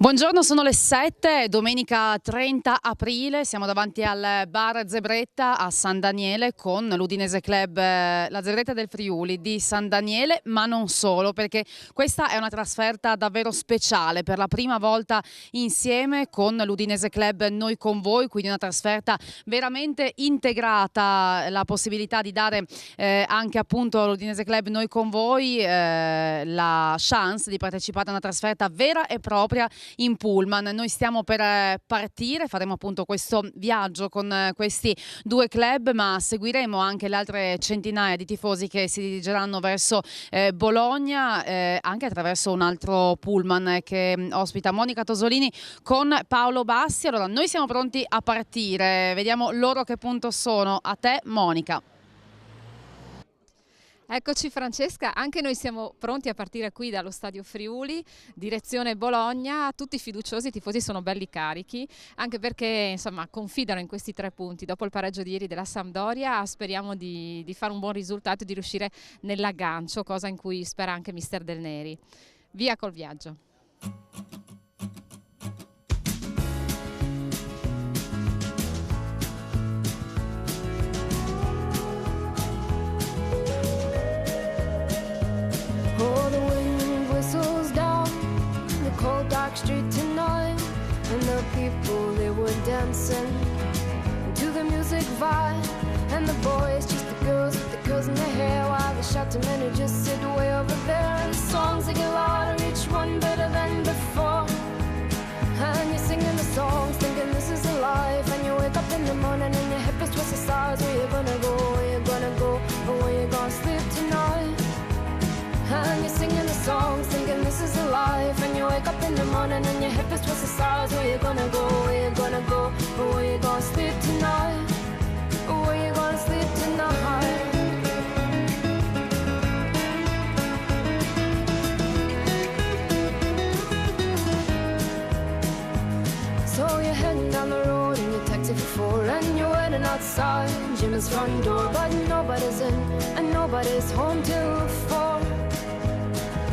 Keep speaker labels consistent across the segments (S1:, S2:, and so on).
S1: Buongiorno, sono le 7, domenica 30 aprile, siamo davanti al bar Zebretta a San Daniele con l'Udinese Club, la Zebretta del Friuli di San Daniele, ma non solo, perché questa è una trasferta davvero speciale, per la prima volta insieme con l'Udinese Club Noi con Voi, quindi una trasferta veramente integrata, la possibilità di dare anche appunto all'Udinese Club Noi con Voi la chance di partecipare a una trasferta vera e propria in pullman. Noi stiamo per partire, faremo appunto questo viaggio con questi due club, ma seguiremo anche le altre centinaia di tifosi che si dirigeranno verso Bologna, anche attraverso un altro pullman che ospita Monica Tosolini con Paolo Bassi. Allora noi siamo pronti a partire, vediamo loro che punto sono. A te Monica.
S2: Eccoci Francesca, anche noi siamo pronti a partire qui dallo Stadio Friuli, direzione Bologna, tutti fiduciosi, i tifosi sono belli carichi, anche perché insomma confidano in questi 3 punti, dopo il pareggio di ieri della Sampdoria speriamo di fare un buon risultato e di riuscire nell'aggancio, cosa in cui spera anche mister Del Neri. Via col viaggio.
S3: Street tonight, and the people they were dancing to the music vibe, and the boys just the girls in their hair, while the shouting men who just sit way over there. And the songs they get louder, each one better than before, and you're singing the songs thinking this is a life, and you wake up in the morning and your hip is twisted sides. Where you gonna go, where you gonna go, or where you gonna sleep tonight? And you're singing the songs, thinking this is a life, and you wake up in the morning and your hip is twisted sides. Where you gonna go, where you gonna go, or where you gonna sleep tonight, or where you gonna sleep tonight? So you're heading down the road in your taxi for 4, and you're waiting outside Jim's front door, but nobody's in and nobody's home till 4.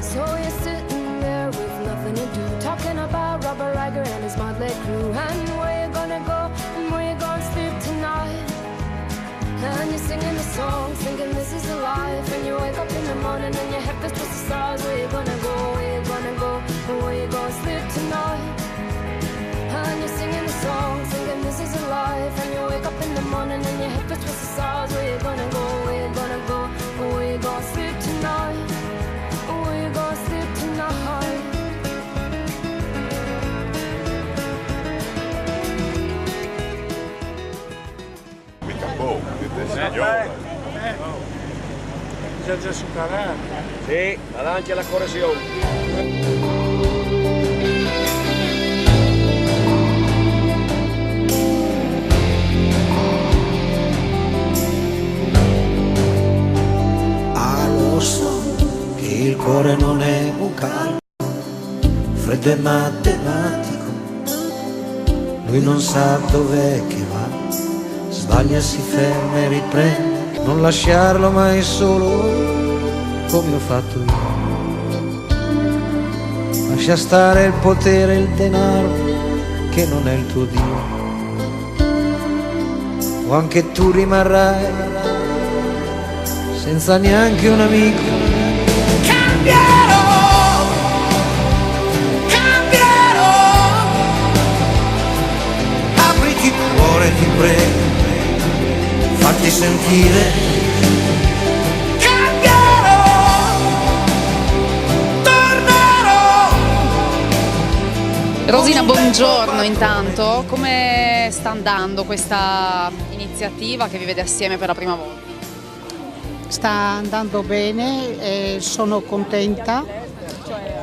S3: So you're sitting there with nothing to do, talking about Robert Riger and his motley crew, and where you gonna go and where you gonna sleep tonight. And you're singing the songs, thinking this is a life, and you wake up in the morning and your head is twisted sides. Where you gonna go, where you gonna go, and where you gonna sleep tonight. And you're singing the songs, thinking this is a life, and you wake up in the morning and your head is twisted sides. Where you gonna go, where you gonna go, and where you gonna sleep tonight.
S4: Bisogna superare.
S5: Sì, avanti alla correzione.
S6: Lo so che il cuore non è un calmo, freddo e matematico, lui non sa dov'è che va, sbaglia, si ferma e riprende, non lasciarlo mai solo come ho fatto io. Lascia stare il potere e il denaro che non è il tuo Dio, o anche tu rimarrai senza neanche un amico. Cambierò, cambierò, apriti il cuore, ti prego, fatti sentire. Cambierò, tornerò.
S1: Rosina, buongiorno intanto, come sta andando questa iniziativa che vi vede assieme per la prima volta?
S7: Sta andando bene e sono contenta.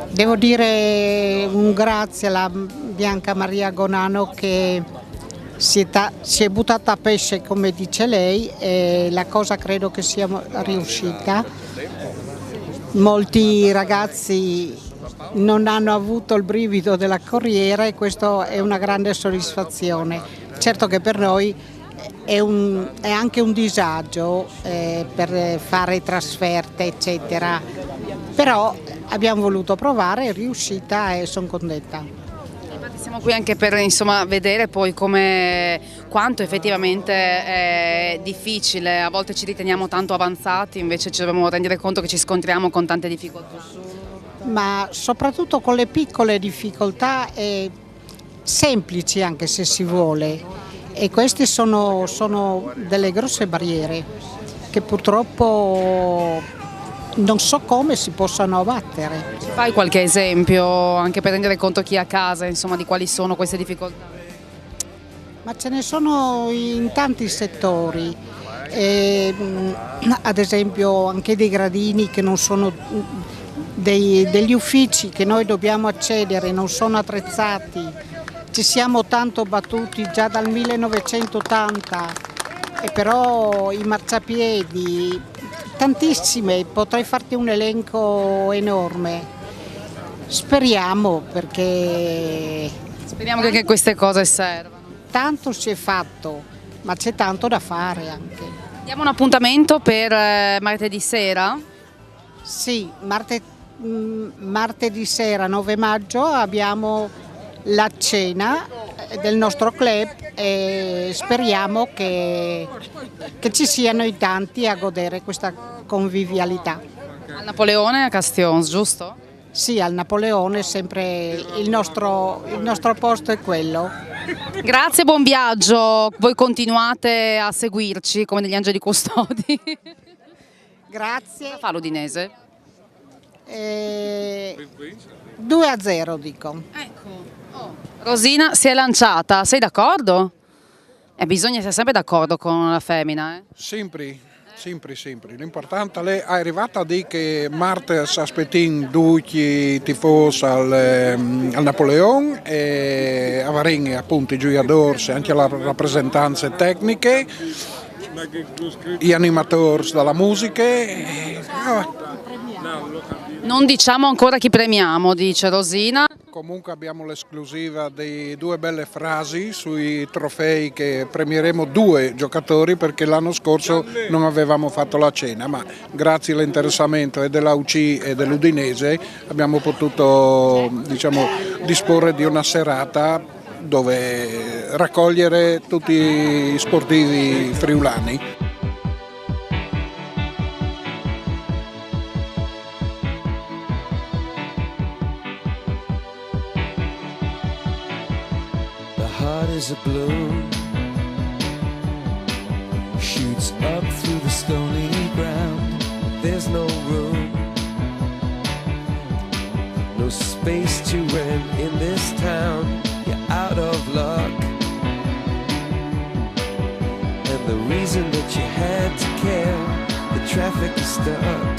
S7: Devo dire un grazie alla Bianca Maria Gonano che si è buttata a pesce, come dice lei, e la cosa credo che sia riuscita. Molti ragazzi non hanno avuto il brivido della corriera e questo è una grande soddisfazione. Certo che per noi è anche un disagio per fare trasferte eccetera, però abbiamo voluto provare, è riuscita e sono contenta.
S1: Siamo qui anche per insomma, vedere poi quanto effettivamente è difficile, a volte ci riteniamo tanto avanzati, invece ci dobbiamo rendere conto che ci scontriamo con tante difficoltà.
S7: Ma soprattutto con le piccole difficoltà semplici anche se si vuole, e queste sono delle grosse barriere che purtroppo non so come si possano abbattere.
S1: Fai qualche esempio anche per rendere conto a chi è a casa insomma, di quali sono queste difficoltà?
S7: Ma ce ne sono in tanti settori, ad esempio anche dei gradini che non sono degli uffici che noi dobbiamo accedere, non sono attrezzati. Ci siamo tanto battuti già dal 1980, e però i marciapiedi, tantissime, potrei farti un elenco enorme. Speriamo che
S1: Speriamo che queste cose servano.
S7: tanto si è fatto, ma c'è tanto da fare anche.
S1: Diamo un appuntamento per martedì sera.
S7: Sì, martedì sera 9 maggio abbiamo la cena del nostro club e speriamo che ci siano in tanti a godere questa convivialità.
S1: Al Napoleone a Castions, giusto?
S7: Sì, al Napoleone sempre il nostro posto è quello.
S1: Grazie, buon viaggio. Voi continuate a seguirci come degli angeli custodi.
S7: Grazie.
S1: Cosa fa l'Udinese?
S7: 2-0 dico.
S1: Ecco. Rosina si è lanciata, sei d'accordo? Bisogna essere sempre d'accordo con la femmina.
S4: Sempre. L'importante è arrivata a dire che Marta si aspettava tutti tifosi al Napoleon e avremo appunto i giocatori, anche le rappresentanze tecniche, gli animatori della musica.
S1: Non diciamo ancora chi premiamo, dice Rosina.
S4: Comunque abbiamo l'esclusiva di 2 belle frasi sui trofei che premieremo 2 giocatori perché l'anno scorso non avevamo fatto la cena, ma grazie all'interessamento e della UC e dell'Udinese abbiamo potuto disporre di una serata dove raccogliere tutti i sportivi friulani.
S8: Heart is a balloon, shoots up through the stony ground. There's no room, no space to rent in this town. You're out of luck, and the reason that you had to care, the traffic is stuck,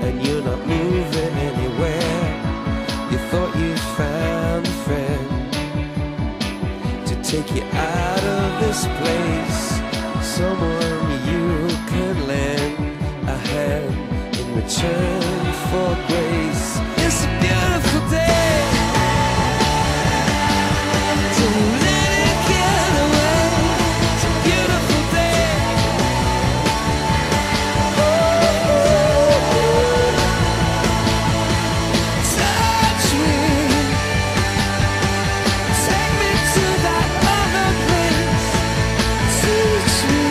S8: and you're not moving anywhere. You thought you found a friend to take you out of this place, someone you can lend a hand in return for grace. It's a beautiful day, don't let it get away. It's a beautiful day. Touch me, take me to that other place. Teach me,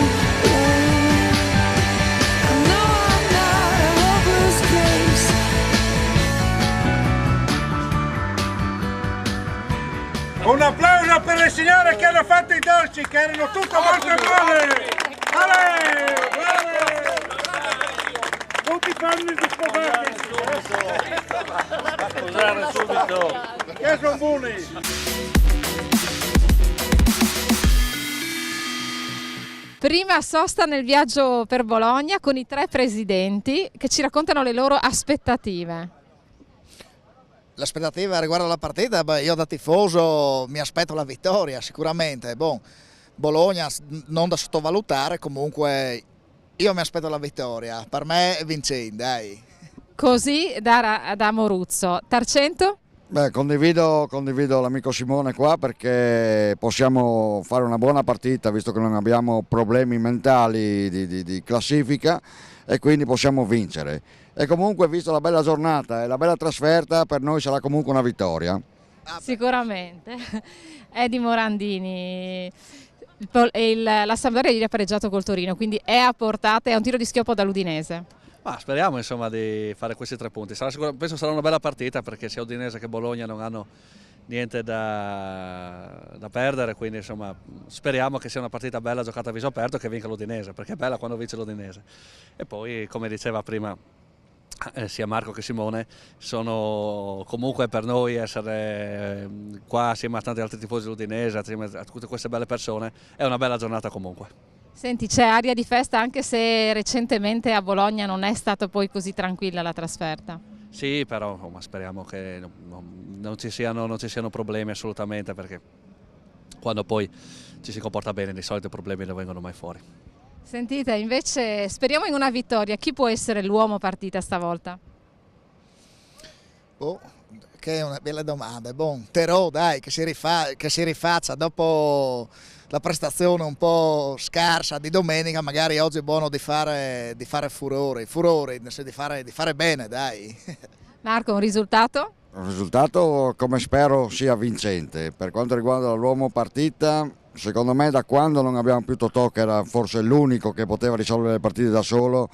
S8: I know I'm not a hopeless case.
S9: Un applauso per le signore che hanno fatto i dolci, che erano tutte molto buone! Brave! Non ti fanno di sposare subito! Che sono buoni!
S2: Prima sosta nel viaggio per Bologna con i 3 presidenti che ci raccontano le loro aspettative.
S10: L'aspettativa riguardo alla partita, io da tifoso mi aspetto la vittoria sicuramente. Bologna non da sottovalutare, comunque io mi aspetto la vittoria, per me è vincente, dai.
S2: Così da Moruzzo. Tarcento?
S11: Beh, condivido l'amico Simone qua perché possiamo fare una buona partita visto che non abbiamo problemi mentali di classifica e quindi possiamo vincere. E comunque, visto la bella giornata e la bella trasferta, per noi sarà comunque una vittoria.
S2: Sicuramente. Eddie Morandini, la Sampdoria ieri ha pareggiato col Torino, quindi è a portata, è un tiro di schioppo dall'Udinese.
S12: Ma speriamo insomma di fare questi 3 punti, penso sarà una bella partita perché sia Udinese che Bologna non hanno niente da perdere, quindi insomma speriamo che sia una partita bella giocata a viso aperto e che vinca l'Udinese, perché è bella quando vince l'Udinese. E poi, come diceva prima sia Marco che Simone, sono comunque per noi essere qua assieme a tanti altri tifosi dell'Udinese, assieme a tutte queste belle persone, è una bella giornata comunque.
S2: Senti, c'è aria di festa anche se recentemente a Bologna non è stata poi così tranquilla la trasferta.
S12: Sì, però speriamo che non ci siano problemi assolutamente, perché quando poi ci si comporta bene di solito i problemi non vengono mai fuori.
S2: Sentite, invece speriamo in una vittoria. Chi può essere l'uomo partita stavolta?
S10: Che è una bella domanda. Terò, dai, che si rifaccia dopo la prestazione un po' scarsa di domenica, magari oggi è buono di fare furore, di fare bene, dai.
S2: Marco, un risultato?
S11: Un risultato come spero sia vincente. Per quanto riguarda l'uomo partita, secondo me da quando non abbiamo più Totò, che era forse l'unico che poteva risolvere le partite da solo,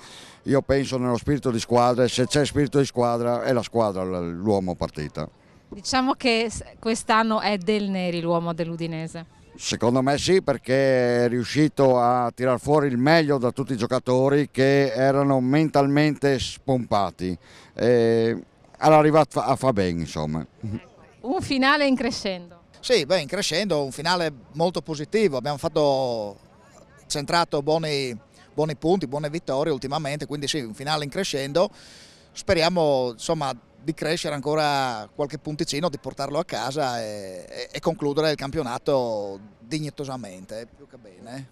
S11: io penso nello spirito di squadra, e se c'è spirito di squadra è la squadra l'uomo partita.
S2: Diciamo che quest'anno è Del Neri l'uomo dell'Udinese.
S11: Secondo me sì, perché è riuscito a tirar fuori il meglio da tutti i giocatori che erano mentalmente spompati. All'arriva a fa bene, insomma.
S2: Un finale in crescendo.
S10: Sì, in crescendo, un finale molto positivo. Abbiamo centrato buoni punti, buone vittorie ultimamente, quindi sì, un finale in crescendo. Speriamo insomma di crescere ancora qualche punticino, di portarlo a casa e concludere il campionato dignitosamente, più che bene.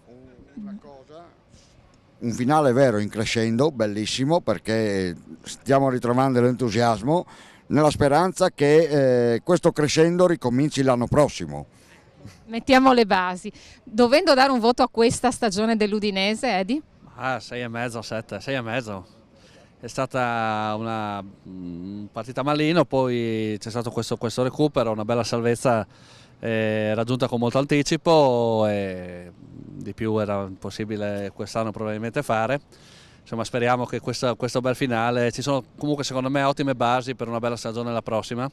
S11: Un finale vero in crescendo, bellissimo, perché stiamo ritrovando l'entusiasmo nella speranza che questo crescendo ricominci l'anno prossimo.
S2: Mettiamo le basi. Dovendo dare un voto a questa stagione dell'Udinese, Eddie?
S12: 6,5, 7, 6,5. È stata una partita malino, poi c'è stato questo recupero, una bella salvezza raggiunta con molto anticipo e di più era impossibile quest'anno probabilmente fare. Insomma, speriamo che questo bel finale, ci sono comunque secondo me ottime basi per una bella stagione la prossima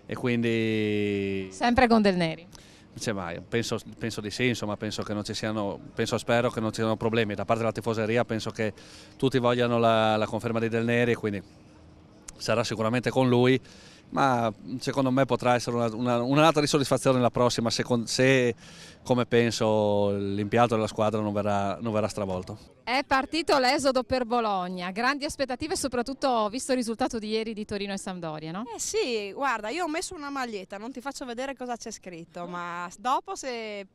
S12: e quindi...
S2: Sempre con Del Neri?
S12: Penso di sì, insomma, spero che non ci siano problemi da parte della tifoseria, penso che tutti vogliano la conferma di Del Neri, quindi sarà sicuramente con lui, ma secondo me potrà essere un'altra risoddisfazione la prossima se come penso l'impianto della squadra non verrà stravolto.
S2: È partito l'esodo per Bologna, grandi aspettative soprattutto visto il risultato di ieri di Torino e Sampdoria, no?
S13: Sì, guarda, io ho messo una maglietta, non ti faccio vedere cosa c'è scritto, ma dopo si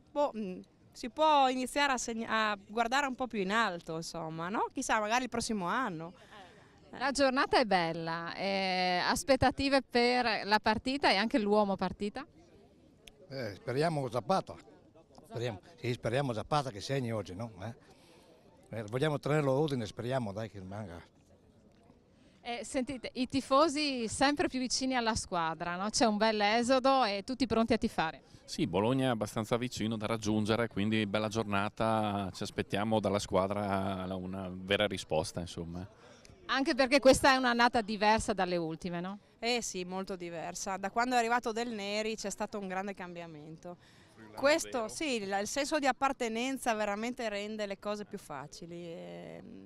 S13: può iniziare a guardare un po' più in alto, insomma, no? Chissà, magari il prossimo anno.
S2: La giornata è bella, aspettative per la partita e anche l'uomo partita?
S14: Speriamo Zapata, speriamo Zapata che segni oggi, no? Vogliamo tenerlo Udine, speriamo dai che rimanga.
S2: Sentite, i tifosi sempre più vicini alla squadra, no? C'è un bel esodo e tutti pronti a tifare.
S15: Sì, Bologna è abbastanza vicino da raggiungere, quindi bella giornata, ci aspettiamo dalla squadra una vera risposta, insomma.
S2: Anche perché questa è un'annata diversa dalle ultime, no?
S13: Sì, molto diversa. Da quando è arrivato Del Neri c'è stato un grande cambiamento. Questo, sì, il senso di appartenenza veramente rende le cose più facili.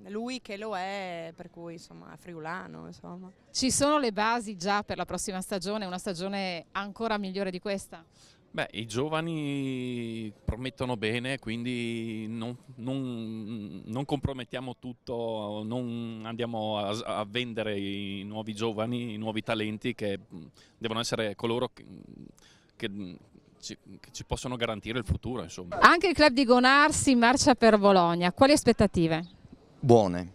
S13: Lui che lo è, per cui insomma è friulano. Insomma.
S2: Ci sono le basi già per la prossima stagione, una stagione ancora migliore di questa?
S15: Beh, i giovani promettono bene, quindi non compromettiamo tutto, non andiamo a vendere i nuovi giovani, i nuovi talenti che devono essere coloro che ci possono garantire il futuro, insomma.
S2: Anche il club di Gonar si marcia per Bologna, quali aspettative?
S16: Buone,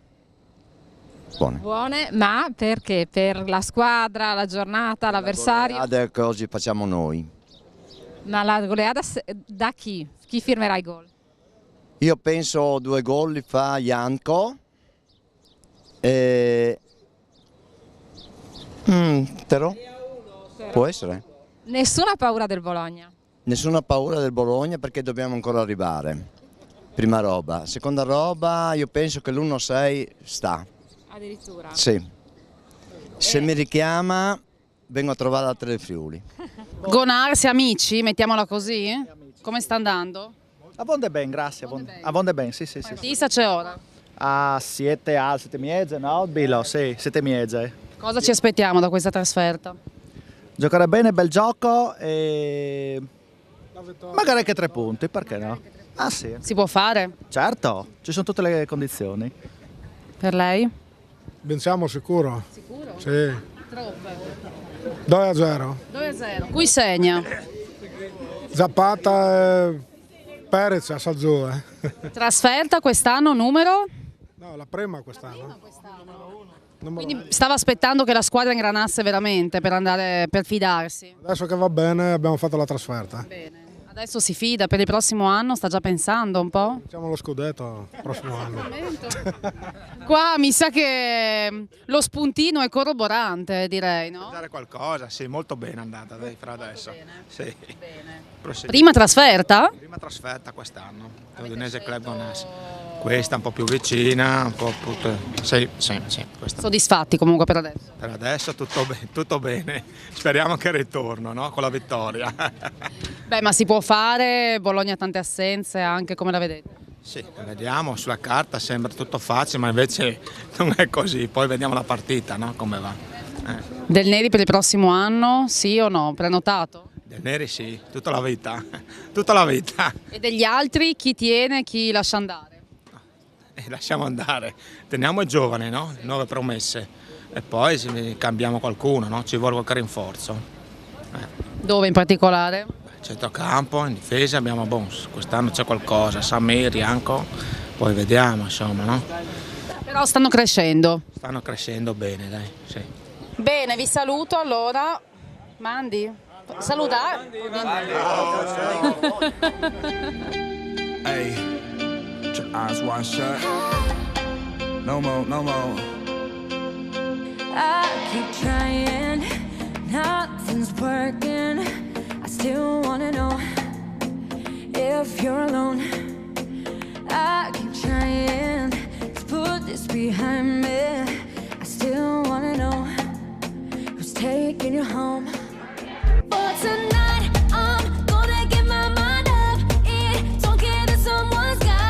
S11: Buone.
S2: Buone, ma perché? Per la squadra, la giornata, l'avversario?
S16: Goleada che oggi facciamo noi.
S2: Ma la goleada da chi? Chi firmerà i gol?
S16: Io penso 2 gol li fa Janko. Tero? Può essere.
S2: Nessuna paura del Bologna?
S16: Nessuna paura del Bologna perché dobbiamo ancora arrivare. Prima roba. Seconda roba, io penso che l'1-6 sta.
S2: Addirittura?
S16: Sì. Se mi richiama vengo a trovare la Tre Friuli.
S1: Gonar, siamo amici, mettiamola così? Come sta andando?
S17: Abbonde bene, grazie. Abbonde bene, sì.
S1: Partita c'è ora?
S17: A 7 al 7 mezza, no? Bilo, sì, 7 mezza.
S1: Cosa ci aspettiamo da questa trasferta?
S17: Giocare bene, bel gioco e magari anche 3 punti, perché no? Ah sì.
S1: Si può fare?
S17: Certo, ci sono tutte le condizioni.
S1: Per lei?
S9: Vinciamo sicuro?
S1: Sicuro?
S9: Sì.
S1: Troppe.
S9: 2-0.
S1: 2-0. Cui segna?
S9: Zapata e Perez a Salzù.
S1: Trasferta quest'anno numero?
S9: No, la prima quest'anno.
S1: Quindi stava aspettando che la squadra ingranasse veramente per fidarsi.
S9: Adesso che va bene abbiamo fatto la trasferta.
S1: Bene. Adesso si fida per il prossimo anno, sta già pensando un po'?
S9: Facciamo lo scudetto il prossimo anno.
S1: Qua mi sa che lo spuntino è corroborante, direi, no?
S18: Dare qualcosa, sì, molto bene è andata dai, per adesso. Sì.
S1: Prima trasferta?
S18: Prima trasferta quest'anno, l'Udinese Club Gonassi. Questa un po' più vicina, un po' sì, questa.
S1: Soddisfatti comunque per adesso?
S18: Per adesso tutto bene, speriamo che ritorno, no? Con la vittoria.
S1: Beh, ma si può fare, Bologna ha tante assenze anche, come la vedete?
S18: Sì, vediamo, sulla carta sembra tutto facile, ma invece non è così, poi vediamo la partita, no? Come va.
S1: Del Neri per il prossimo anno, sì o no? Prenotato?
S18: Del Neri sì, tutta la vita, tutta la vita.
S1: E degli altri chi tiene, chi lascia andare?
S18: Lasciamo andare, teniamo i giovani, no? Nuove promesse e poi cambiamo qualcuno, no? Ci vuole qualche rinforzo.
S1: Dove in particolare?
S18: Centrocampo, in difesa abbiamo quest'anno c'è qualcosa, Samir, Janko, poi vediamo insomma, no?
S1: Però stanno crescendo.
S18: Stanno crescendo bene, dai, sì.
S1: Bene, vi saluto allora. Mandi? Salutare?
S19: Hey. Eyes wide shut. No more, no more.
S3: I keep trying, nothing's working. I still wanna know if you're alone. I keep trying to put this behind me. I still wanna know who's taking you home. For tonight, I'm gonna get my mind up. It don't care that someone's got.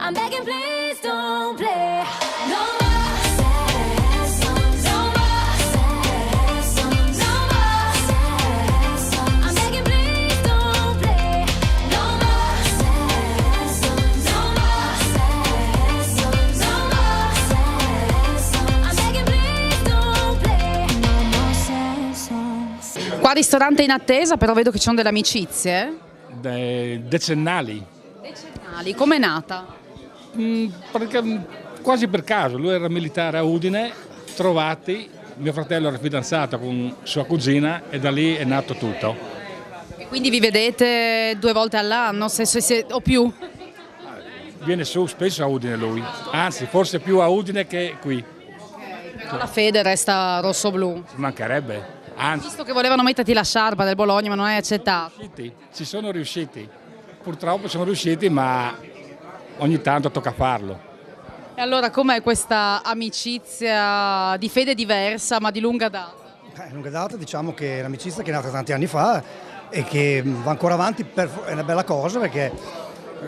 S3: I'm begging, please don't play. No more sad songs. No more sad songs. No more sad songs. I'm begging, please don't play. No more sad songs. No more sad songs. No more sad songs. I'm begging, please don't play. No more sad songs.
S1: Qua ristorante in attesa, però vedo che ci sono delle amicizie.
S20: Decennali.
S1: Decennali, com'è nata?
S20: Quasi per caso, lui era militare a Udine, trovati, mio fratello era fidanzato con sua cugina e da lì è nato tutto.
S1: E quindi vi vedete 2 volte all'anno o più?
S20: Viene su spesso a Udine lui, anzi forse più a Udine che qui.
S1: Però la fede resta rosso-blu.
S20: Ci mancherebbe, anzi.
S1: Visto che volevano metterti la sciarpa del Bologna ma non hai accettato.
S20: Ci sono riusciti, purtroppo sono riusciti ma ogni tanto tocca farlo.
S1: E allora com'è questa amicizia di fede diversa ma di lunga data?
S21: Lunga data, diciamo che è un'amicizia che è nata tanti anni fa e che va ancora avanti, è una bella cosa perché,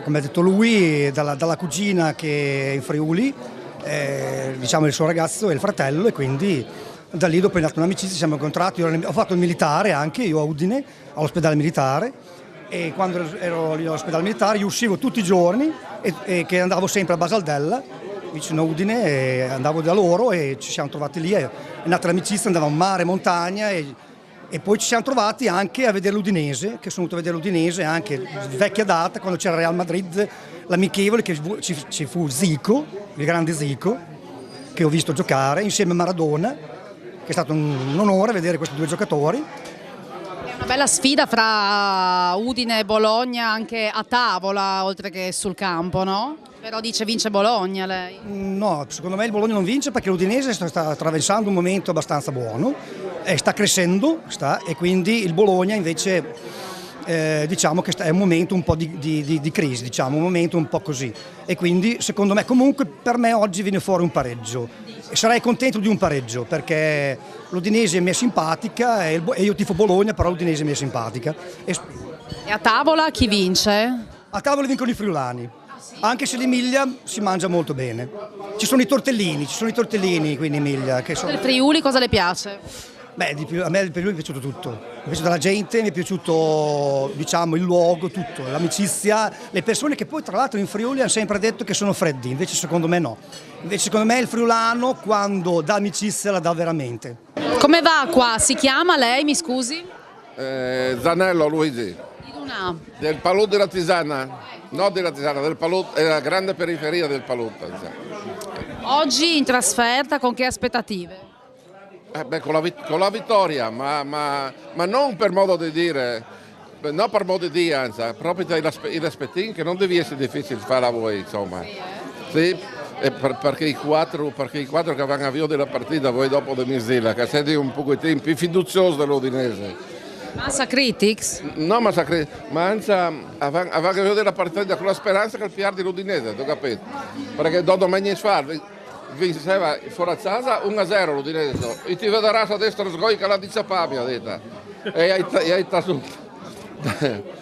S21: come ha detto lui, dalla cugina che è in Friuli, diciamo il suo ragazzo e il fratello, e quindi da lì dopo è nata un'amicizia, ci siamo incontrati, ho fatto il militare anche, io a Udine, all'ospedale militare. E quando ero lì all'ospedale militare io uscivo tutti i giorni e che andavo sempre a Basaldella, vicino a Udine, e andavo da loro e ci siamo trovati lì, è nata l'amicizia, andavamo a mare, montagna e E poi ci siamo trovati anche a vedere l'Udinese, che sono venuto a vedere l'Udinese anche di vecchia data, quando c'era Real Madrid, l'amichevole, che ci fu Zico, il grande Zico, che ho visto giocare insieme a Maradona, che è stato un onore vedere questi due giocatori.
S1: È una bella sfida fra Udine e Bologna anche a tavola, oltre che sul campo, no? Però dice vince Bologna lei.
S21: No, secondo me il Bologna non vince perché l'Udinese sta attraversando un momento abbastanza buono, sta crescendo, e quindi il Bologna invece diciamo che è un momento un po' di crisi, diciamo, un momento un po' così. E quindi secondo me, comunque per me oggi viene fuori un pareggio. E sarei contento di un pareggio perché l'Udinese mi è simpatica e io tifo Bologna, però l'Udinese mi è simpatica.
S1: E a tavola chi vince?
S21: A tavola vincono i friulani. Anche se l'Emilia si mangia molto bene. Ci sono i tortellini qui in Emilia. Che sono...
S1: Del Friuli cosa le piace?
S21: Beh, a me del Friuli mi è piaciuto tutto. Mi è piaciuta la gente, mi è piaciuto, diciamo, il luogo, tutto, l'amicizia, le persone che poi tra l'altro in Friuli hanno sempre detto che sono freddi, invece secondo me no. Invece secondo me il friulano quando dà amicizia la dà veramente.
S1: Come va qua? Si chiama lei, mi scusi?
S5: Zanello Luigi. Del Palud della Tisana. No, della Tisana, del Palud, è la grande periferia del Palud.
S1: Oggi in trasferta con che aspettative?
S5: Con la vittoria, ma non per modo di dire, non per modo di dire, anzi, proprio i aspettini che non deve essere difficile fare a voi, insomma. Sì, perché i quattro che vanno a via della partita, voi dopo di Misilla, che siete un pochettino più fiduciosi dell'Udinese.
S1: Massa Critics?
S5: No, Massa Critics, ma anzi, aveva vedere la partita con la speranza che il PR di l'Udinese, tu capito? Perché domani fa vinceva fuori a casa 1-0 l'Udinese, e ti vedrà a destra sgoi che la dice Pami, ha detto. E hai tassuto.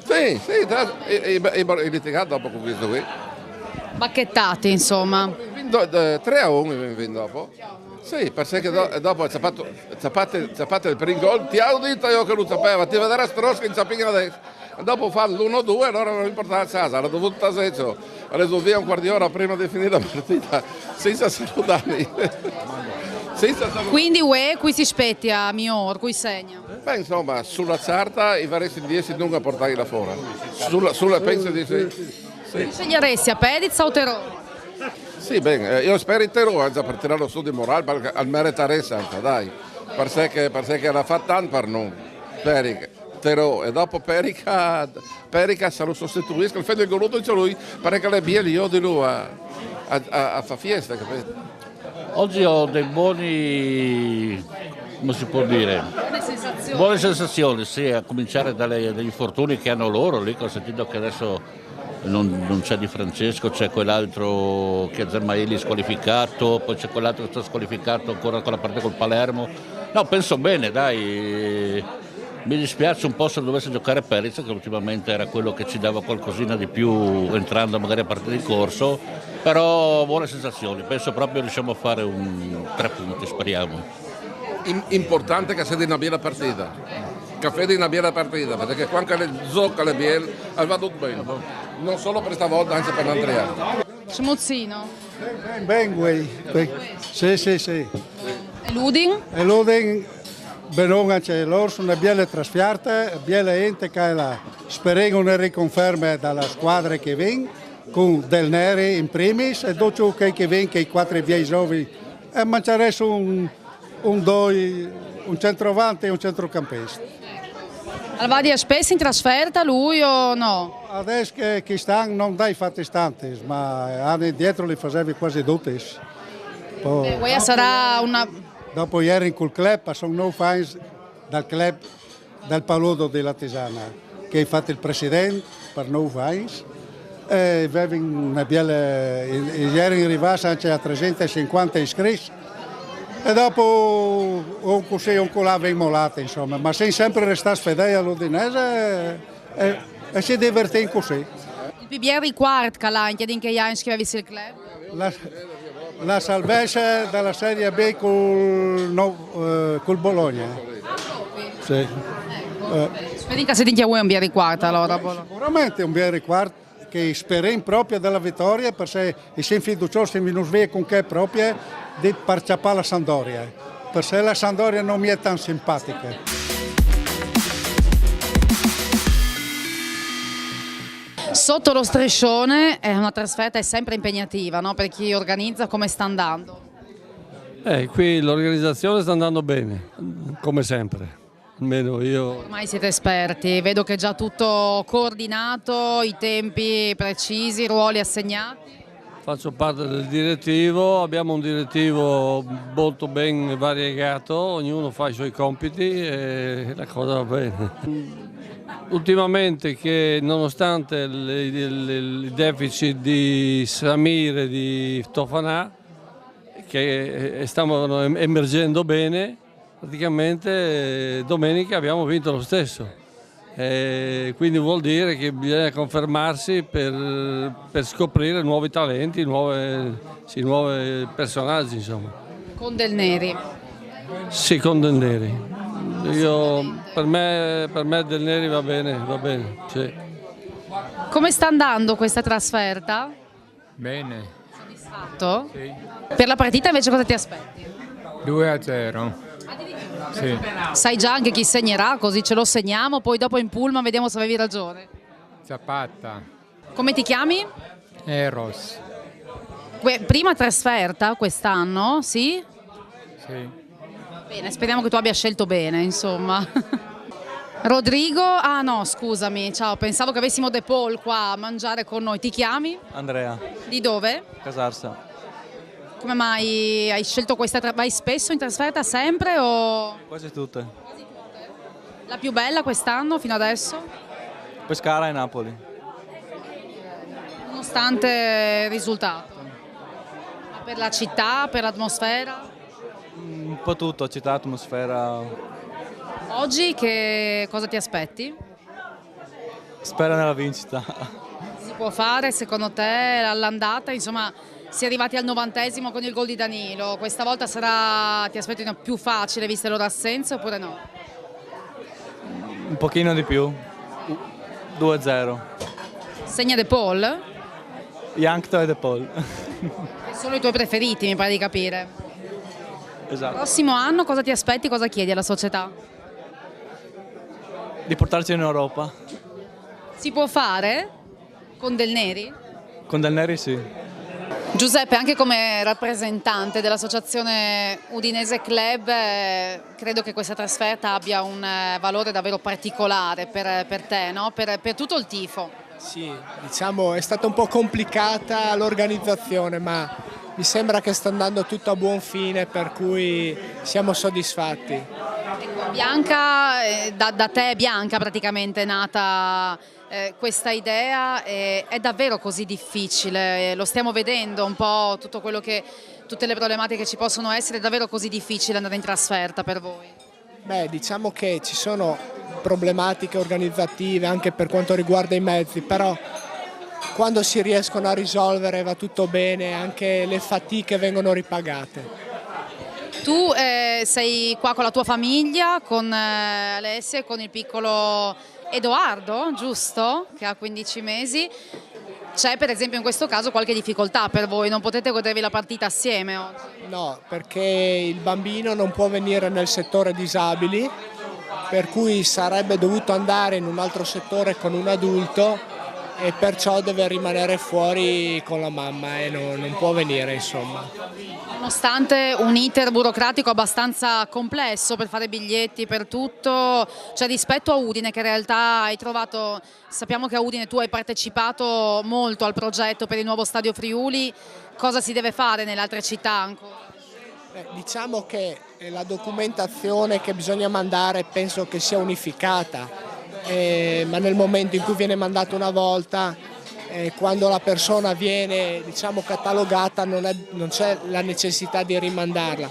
S5: Sì, i litigati dopo con questo qui.
S1: Bacchettati, insomma.
S5: 3-1 dopo. Sì, perché dopo Zapate il primo gol, ti ho detto io che lo sapeva, ti vedrà Stroschi in Zapina adesso. Dopo fa l'1-2, allora non importa la casa, l'ha dovuta Seccio, ha reso via un quarto d'ora prima di finire la partita, senza salutarmi.
S1: Quindi UE qui si spettia, Mior, qui segna.
S5: Beh, insomma, sulla carta i varesi 10 non a portarli là fuori. Penso di sì.
S1: Sceglieresti a Pedizza o Terò?
S5: Sì, bene, io spero in Terò, anche per tirare su di morale, perché al merito dai, perché l'ha fatto tanto per noi, Terò, e dopo Perica se lo sostituisca, il figlio del goluto c'è lui, perché le bie io di lui a fare fiesta, capito?
S22: Oggi ho dei buoni, come si può dire? Buone sensazioni, sì, a cominciare dagli infortuni che hanno loro, lì ho sentito che adesso non c'è Di Francesco, c'è quell'altro che è Zermaili squalificato, poi c'è quell'altro che sta squalificato ancora con la partita col Palermo. No, penso bene, dai, mi dispiace un po' se dovesse giocare Perica, che ultimamente era quello che ci dava qualcosina di più entrando magari a partita di corso, però buone sensazioni, penso proprio riusciamo a fare 3 punti, speriamo.
S5: Importante che sia di una bella partita, che di una bella partita, perché quando le gioca le belle, va tutto bene, non solo per stavolta, anche per l'Andrea.
S1: Smozzino?
S4: Ben, sì.
S1: E Ludin?
S4: E Ludin, benone, loro sono belle trasferte, belle gente che speriamo una riconferma dalla squadra che viene, con Del Neri in primis, e dopo che viene, che i 4 viei giovani, e mangiare un centravanti e un centrocampista.
S1: Alvadia spesso in trasferta lui o no?
S4: Adesso che stanno non dai fatti stanti, ma anni indietro li facevi quasi tutti.
S1: Poi sarà una...
S4: Dopo ieri in quel club sono 9 fans dal club del Paludo della Tisana, che ha fatto il presidente per 9 fans. E una bella... Ieri in Rivas anche a 350 iscritti. E dopo un colavo immolato, insomma, ma sei sempre restato fedele all'Udinese e si diverte così.
S1: Il PBR quart Calagna, in che anni scrivevi il club?
S4: La salvezza dalla Serie B col Bologna. Sì.
S1: Speri che siete in un BR quart allora?
S4: Sicuramente un BR quart che speriamo proprio della vittoria, perché siamo fiduciosi in non sveglia con che proprio di parciapare la Sampdoria, perché la Sampdoria non mi è tan simpatica.
S1: Sotto lo striscione è una trasferta è sempre impegnativa, no? Per chi organizza, come sta andando?
S6: Qui l'organizzazione sta andando bene, come sempre, almeno io.
S1: Ormai siete esperti, vedo che è già tutto coordinato, i tempi precisi, i ruoli assegnati.
S6: Faccio parte del direttivo, abbiamo un direttivo molto ben variegato, ognuno fa i suoi compiti e la cosa va bene. Ultimamente che nonostante il deficit di Samir e di Tofanà, che stavano emergendo bene, praticamente domenica abbiamo vinto lo stesso. Quindi vuol dire che bisogna confermarsi per scoprire nuovi talenti, nuovi personaggi, insomma.
S1: Con Del Neri.
S6: Sì, con Del Neri. Per me Del Neri va bene, sì.
S1: Come sta andando questa trasferta?
S7: Bene.
S1: Soddisfatto?
S7: Sì.
S1: Per la partita invece cosa ti aspetti?
S7: 2-0. Sì.
S1: Sai già anche chi segnerà, così ce lo segniamo, poi dopo in pullman vediamo se avevi ragione.
S7: Zapata.
S1: Come ti chiami?
S7: Eros.
S1: Prima trasferta quest'anno, sì?
S7: Sì.
S1: Bene, speriamo che tu abbia scelto bene, insomma. Rodrigo, ah no, scusami, ciao, pensavo che avessimo De Paul qua a mangiare con noi. Ti chiami?
S23: Andrea.
S1: Di dove?
S23: Casarsa.
S1: Come mai hai scelto questa? Vai spesso in trasferta, sempre o?
S23: Quasi tutte.
S1: La più bella quest'anno fino adesso?
S23: Pescara e Napoli.
S1: Nonostante il risultato? Ma per la città, per l'atmosfera?
S23: Un po' tutto, città, atmosfera.
S1: Oggi cosa ti aspetti?
S23: Spero nella vincita.
S1: Si può fare secondo te all'andata? Insomma, si è arrivati al 90° con il gol di Danilo. Questa volta ti aspetti una più facile viste le loro assenze oppure no?
S23: Un pochino di più. 2-0.
S1: Segna De Paul?
S23: Yankto e De Paul.
S1: Sono i tuoi preferiti, mi pare di capire.
S23: Esatto.
S1: Prossimo anno cosa ti aspetti, cosa chiedi alla società?
S23: Di portarci in Europa.
S1: Si può fare? Con Del Neri?
S23: Con Del Neri sì.
S1: Giuseppe, anche come rappresentante dell'associazione Udinese Club, credo che questa trasferta abbia un valore davvero particolare per te, no? Per tutto il tifo.
S24: Sì, diciamo è stata un po' complicata l'organizzazione, ma mi sembra che sta andando tutto a buon fine, per cui siamo soddisfatti.
S1: Bianca, da te Bianca praticamente è nata questa idea, è davvero così difficile? Lo stiamo vedendo un po' tutte le problematiche che ci possono essere, è davvero così difficile andare in trasferta per voi?
S24: Beh, diciamo che ci sono problematiche organizzative anche per quanto riguarda i mezzi, però quando si riescono a risolvere va tutto bene, anche le fatiche vengono ripagate.
S1: Tu sei qua con la tua famiglia, con Alessia e con il piccolo Edoardo, giusto? Che ha 15 mesi. C'è per esempio in questo caso qualche difficoltà per voi? Non potete godervi la partita assieme oggi?
S24: No, perché il bambino non può venire nel settore disabili, per cui sarebbe dovuto andare in un altro settore con un adulto e perciò deve rimanere fuori con la mamma e non può venire, insomma.
S1: Nonostante un iter burocratico abbastanza complesso per fare biglietti, per tutto, cioè rispetto a Udine che in realtà hai trovato, sappiamo che a Udine tu hai partecipato molto al progetto per il nuovo stadio Friuli, cosa si deve fare nelle altre città ancora?
S24: Diciamo che la documentazione che bisogna mandare penso che sia unificata, ma nel momento in cui viene mandata una volta, quando la persona viene catalogata non c'è la necessità di rimandarla,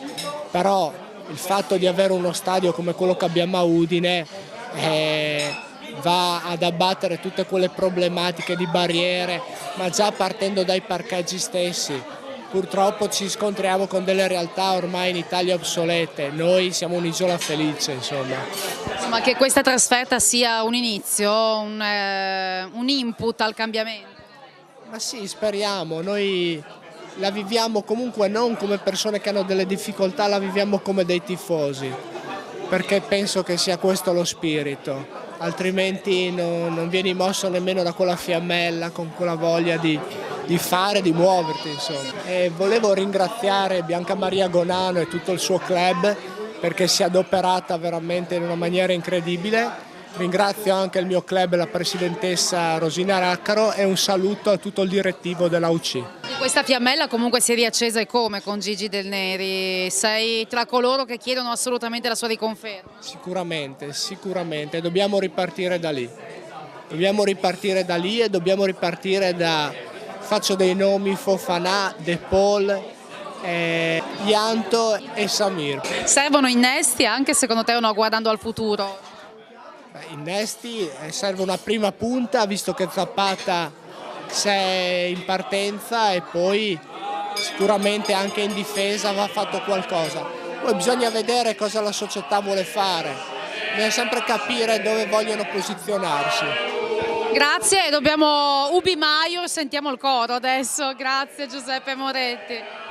S24: però il fatto di avere uno stadio come quello che abbiamo a Udine va ad abbattere tutte quelle problematiche di barriere, ma già partendo dai parcheggi stessi. Purtroppo ci scontriamo con delle realtà ormai in Italia obsolete, noi siamo un'isola felice, insomma.
S1: Insomma, che questa trasferta sia un inizio, un input al cambiamento.
S24: Ma sì, speriamo, noi la viviamo comunque non come persone che hanno delle difficoltà, la viviamo come dei tifosi, perché penso che sia questo lo spirito. altrimenti non vieni mosso nemmeno da quella fiammella, con quella voglia di fare, di muoverti, insomma. E volevo ringraziare Bianca Maria Gonano e tutto il suo club perché si è adoperata veramente in una maniera incredibile. Ringrazio anche il mio club, la presidentessa Rosina Raccaro, e un saluto a tutto il direttivo della UC.
S1: Questa fiammella comunque si è riaccesa e come con Gigi Del Neri? Sei tra coloro che chiedono assolutamente la sua riconferma?
S24: Sicuramente, dobbiamo ripartire da lì. Dobbiamo ripartire da lì e dobbiamo ripartire da, faccio dei nomi, Fofana, De Paul, Ianto e Samir.
S1: Servono innesti anche secondo te o no, guardando al futuro?
S24: Innesti, serve una prima punta visto che Zapata sei in partenza e poi sicuramente anche in difesa va fatto qualcosa. Poi bisogna vedere cosa la società vuole fare, bisogna sempre capire dove vogliono posizionarsi.
S1: Grazie, dobbiamo Ubi Maior, sentiamo il coro adesso. Grazie Giuseppe Moretti.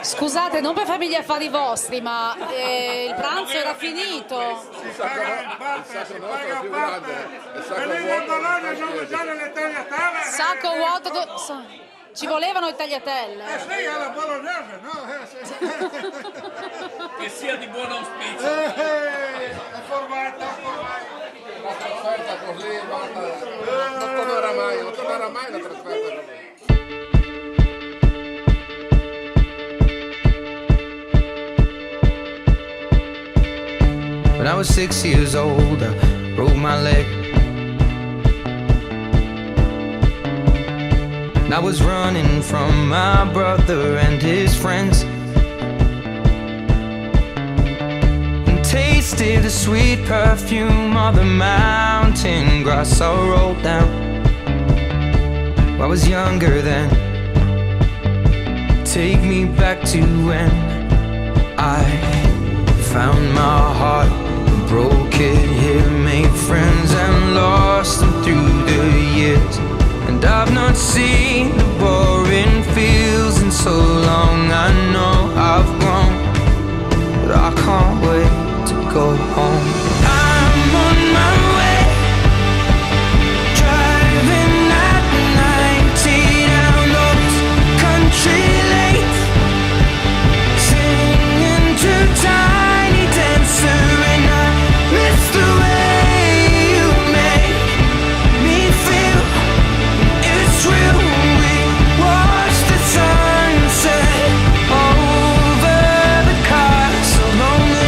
S1: Scusate, non per farmi gli affari vostri, ma il pranzo era finito.
S5: Il
S1: sacco vuoto. Ci volevano i tagliatelle.
S9: Sì, alla bolognese, no?
S15: Che sia di buon auspicio.
S9: È formata.
S5: La trasferta così, non tornerà mai la trasferta così.
S8: When I was 6 years old, I broke my leg. And I was running from my brother and his friends, and tasted the sweet perfume of the mountain grass I rolled down. I was younger then. Take me back to when I found my heart, broke it here, made friends and lost them through the years. And I've not seen the boring fields in so long. I know I've grown, but I can't wait to go home. I'm on my way, driving at 90 down those country lanes, singing to Tiny Dancer, and I miss the way you make me feel. It's real. We watch the sunset over the castle lonely.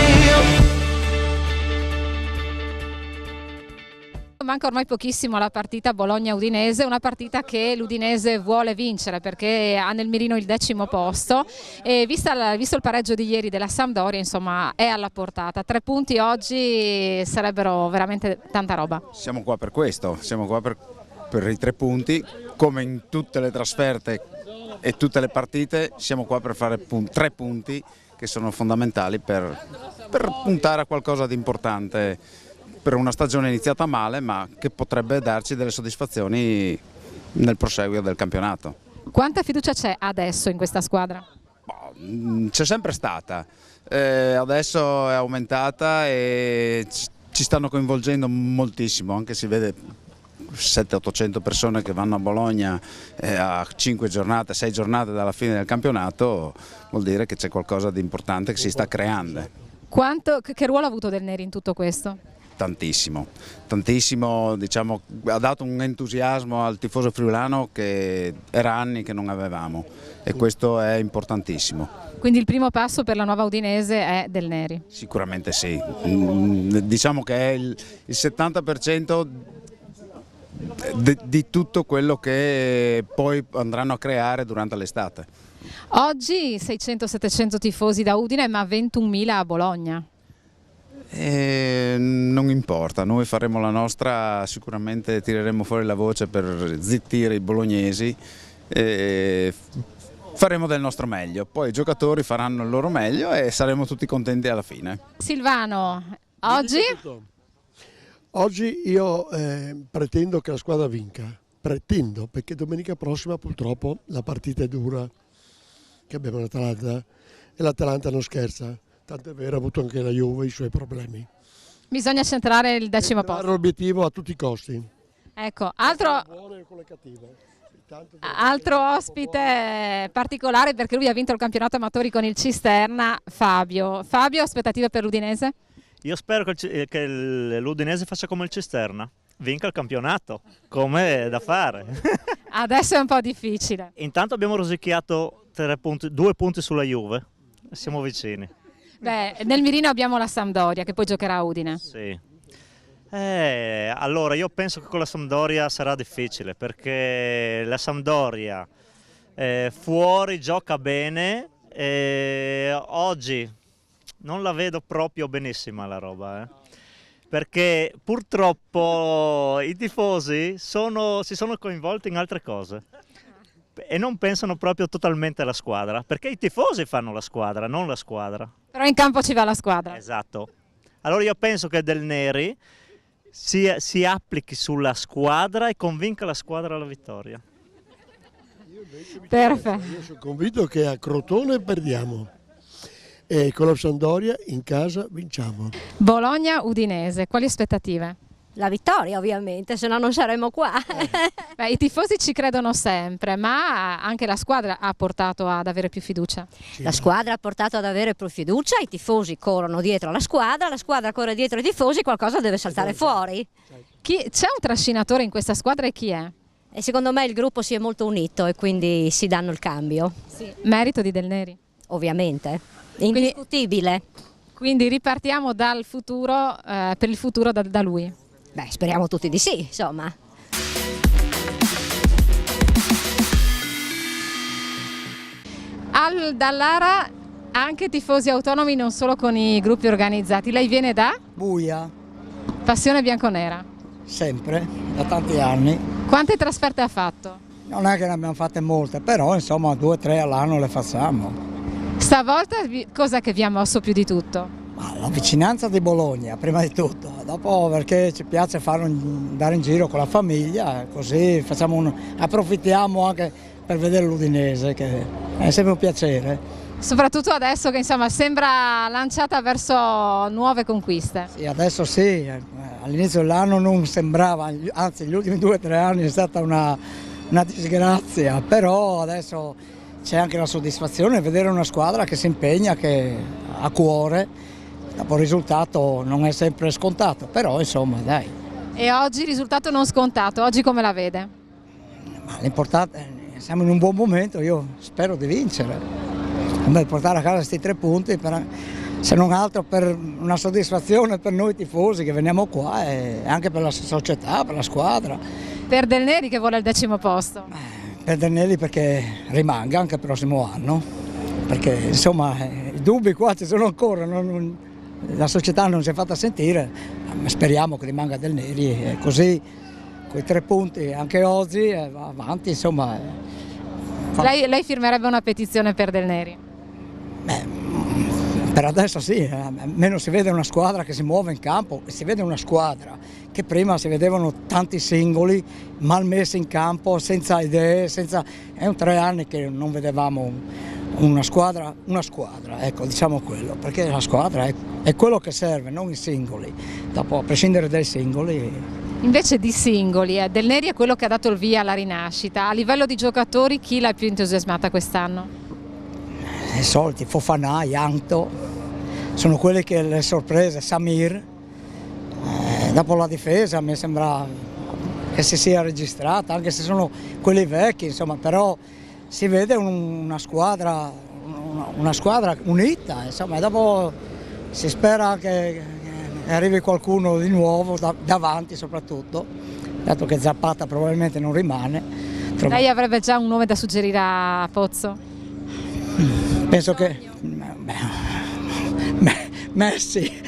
S2: Manca ormai pochissimo alla partita Bologna-Udinese, una partita che l'Udinese vuole vincere perché ha nel mirino il 10° posto e visto il pareggio di ieri della Sampdoria, insomma, è alla portata. 3 punti oggi sarebbero veramente tanta roba.
S10: Siamo qua per questo, siamo qua per i 3 punti, come in tutte le trasferte e tutte le partite siamo qua per fare 3 punti che sono fondamentali per puntare a qualcosa di importante per una stagione iniziata male ma che potrebbe darci delle soddisfazioni nel proseguio del campionato.
S2: Quanta fiducia c'è adesso in questa squadra?
S10: C'è sempre stata, adesso è aumentata e ci stanno coinvolgendo moltissimo, anche si vede 700-800 persone che vanno a Bologna a 5 giornate, 6 giornate dalla fine del campionato, vuol dire che c'è qualcosa di importante che si sta creando.
S2: Che ruolo ha avuto Del Neri in tutto questo?
S10: tantissimo, diciamo, ha dato un entusiasmo al tifoso friulano che era anni che non avevamo e questo è importantissimo.
S2: Quindi il primo passo per la nuova Udinese è Del Neri?
S10: Sicuramente sì, diciamo che è il 70% di tutto quello che poi andranno a creare durante l'estate.
S2: Oggi 600-700 tifosi da Udine, ma 21.000 a Bologna.
S10: Non importa, noi faremo la nostra, sicuramente tireremo fuori la voce per zittire i bolognesi, faremo del nostro meglio, poi i giocatori faranno il loro meglio e saremo tutti contenti alla fine.
S2: Silvano, oggi?
S11: Oggi io pretendo che la squadra vinca, pretendo, perché domenica prossima purtroppo la partita è dura, che abbiamo l'Atalanta e l'Atalanta non scherza, tanto è vero ha avuto anche la Juve i suoi problemi.
S2: Bisogna centrare il 10° posto.
S11: L'obiettivo a tutti i costi.
S2: Ecco, altro ospite particolare perché lui ha vinto il campionato amatori con il Cisterna, Fabio. Fabio, aspettative per l'Udinese?
S12: Io spero che l'Udinese faccia come il Cisterna, vinca il campionato, come è da fare.
S2: Adesso è un po' difficile.
S12: Intanto abbiamo rosicchiato 2 punti sulla Juve, siamo vicini.
S2: Beh, nel mirino abbiamo la Sampdoria che poi giocherà a Udine.
S12: Sì. Allora io penso che con la Sampdoria sarà difficile perché la Sampdoria fuori gioca bene e oggi non la vedo proprio benissima la roba, perché purtroppo i tifosi si sono coinvolti in altre cose e non pensano proprio totalmente alla squadra, perché i tifosi fanno la squadra, non la squadra.
S2: Però in campo ci va la squadra.
S12: Esatto. Allora io penso che Del Neri si applichi sulla squadra e convinca la squadra alla vittoria.
S2: Perfetto.
S11: Io sono convinto che a Crotone perdiamo e con la Sampdoria in casa vinciamo.
S2: Bologna-Udinese, quali aspettative?
S13: La vittoria ovviamente, se no non saremmo qua.
S2: Beh, i tifosi ci credono sempre, ma anche la squadra ha portato ad avere più fiducia.
S13: La squadra ha portato ad avere più fiducia, i tifosi corrono dietro alla squadra corre dietro i tifosi, qualcosa deve saltare fuori.
S2: C'è un trascinatore in questa squadra e chi è?
S13: E secondo me il gruppo si è molto unito e quindi si danno il cambio.
S2: Sì. Merito di Del Neri?
S13: Ovviamente, indiscutibile.
S2: Quindi ripartiamo dal futuro, per il futuro da lui.
S13: Beh, speriamo tutti di sì, insomma.
S2: Dall'Ara anche tifosi autonomi, non solo con i gruppi organizzati. Lei viene da?
S14: Buia.
S2: Passione bianconera?
S14: Sempre, da tanti anni.
S2: Quante trasferte ha fatto?
S14: Non è che ne abbiamo fatte molte, però insomma 2 o 3 all'anno le facciamo.
S2: Stavolta cos'è che vi ha mosso più di tutto?
S14: La vicinanza di Bologna, prima di tutto, dopo perché ci piace andare in giro con la famiglia, così approfittiamo anche per vedere l'Udinese, che è sempre un piacere.
S2: Soprattutto adesso che insomma sembra lanciata verso nuove conquiste.
S14: Sì, adesso sì, all'inizio dell'anno non sembrava, anzi gli ultimi 2 o 3 anni è stata una disgrazia, però adesso c'è anche la soddisfazione di vedere una squadra che si impegna, che ha cuore. Dopo il risultato non è sempre scontato, però insomma dai.
S2: E oggi risultato non scontato, oggi come la vede?
S14: Ma l'importante, siamo in un buon momento, io spero di vincere. Portare a casa questi 3 punti, se non altro per una soddisfazione per noi tifosi che veniamo qua e anche per la società, per la squadra.
S2: Per Del Neri che vuole il 10° posto?
S14: Per Del Neri perché rimanga anche il prossimo anno, perché insomma i dubbi qua ci sono ancora. La società non si è fatta sentire, speriamo che rimanga Del Neri e così quei 3 punti anche oggi va avanti, insomma.
S2: Lei firmerebbe una petizione per Del Neri?
S14: Per adesso sì, almeno si vede una squadra che si muove in campo, si vede una squadra che prima si vedevano tanti singoli mal messi in campo, senza idee, è un 3 anni che non vedevamo una squadra, ecco, diciamo quello, perché la squadra è quello che serve, non i singoli, dopo a prescindere dai singoli.
S2: Invece di singoli, Del Neri è quello che ha dato il via alla rinascita. A livello di giocatori chi l'ha più entusiasmata quest'anno?
S14: I soliti, Fofana, Jankto, sono quelli che le sorprese, Samir, Dopo la difesa mi sembra che si sia registrata, anche se sono quelli vecchi, insomma, però si vede una squadra unita, insomma, e dopo si spera che arrivi qualcuno di nuovo davanti soprattutto, dato che Zapata probabilmente non rimane.
S2: Lei avrebbe già un nome da suggerire a Pozzo?
S14: Penso che Messi.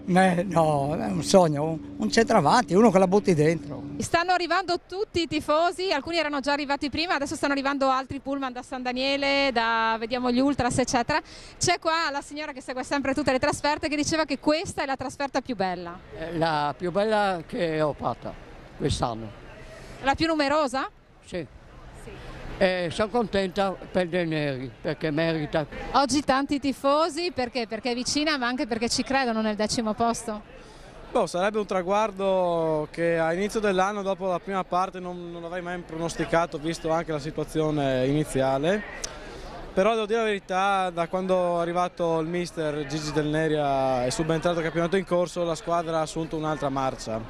S14: No, è un sogno, un centravanti, uno che la butti dentro.
S2: Stanno arrivando tutti i tifosi, alcuni erano già arrivati prima, adesso stanno arrivando altri pullman da San Daniele, vediamo gli ultras eccetera. C'è qua la signora che segue sempre tutte le trasferte che diceva che questa è la trasferta più bella.
S16: La più bella che ho fatto quest'anno.
S2: La più numerosa?
S16: Sì. Sono contenta per Del Neri perché merita.
S2: Oggi tanti tifosi, perché? Perché è vicina ma anche perché ci credono nel 10° posto?
S17: Sarebbe un traguardo che a inizio dell'anno, dopo la prima parte, non avrei mai pronosticato, visto anche la situazione iniziale. Però devo dire la verità, da quando è arrivato il mister Gigi Del Neri è subentrato il campionato in corso, la squadra ha assunto un'altra marcia.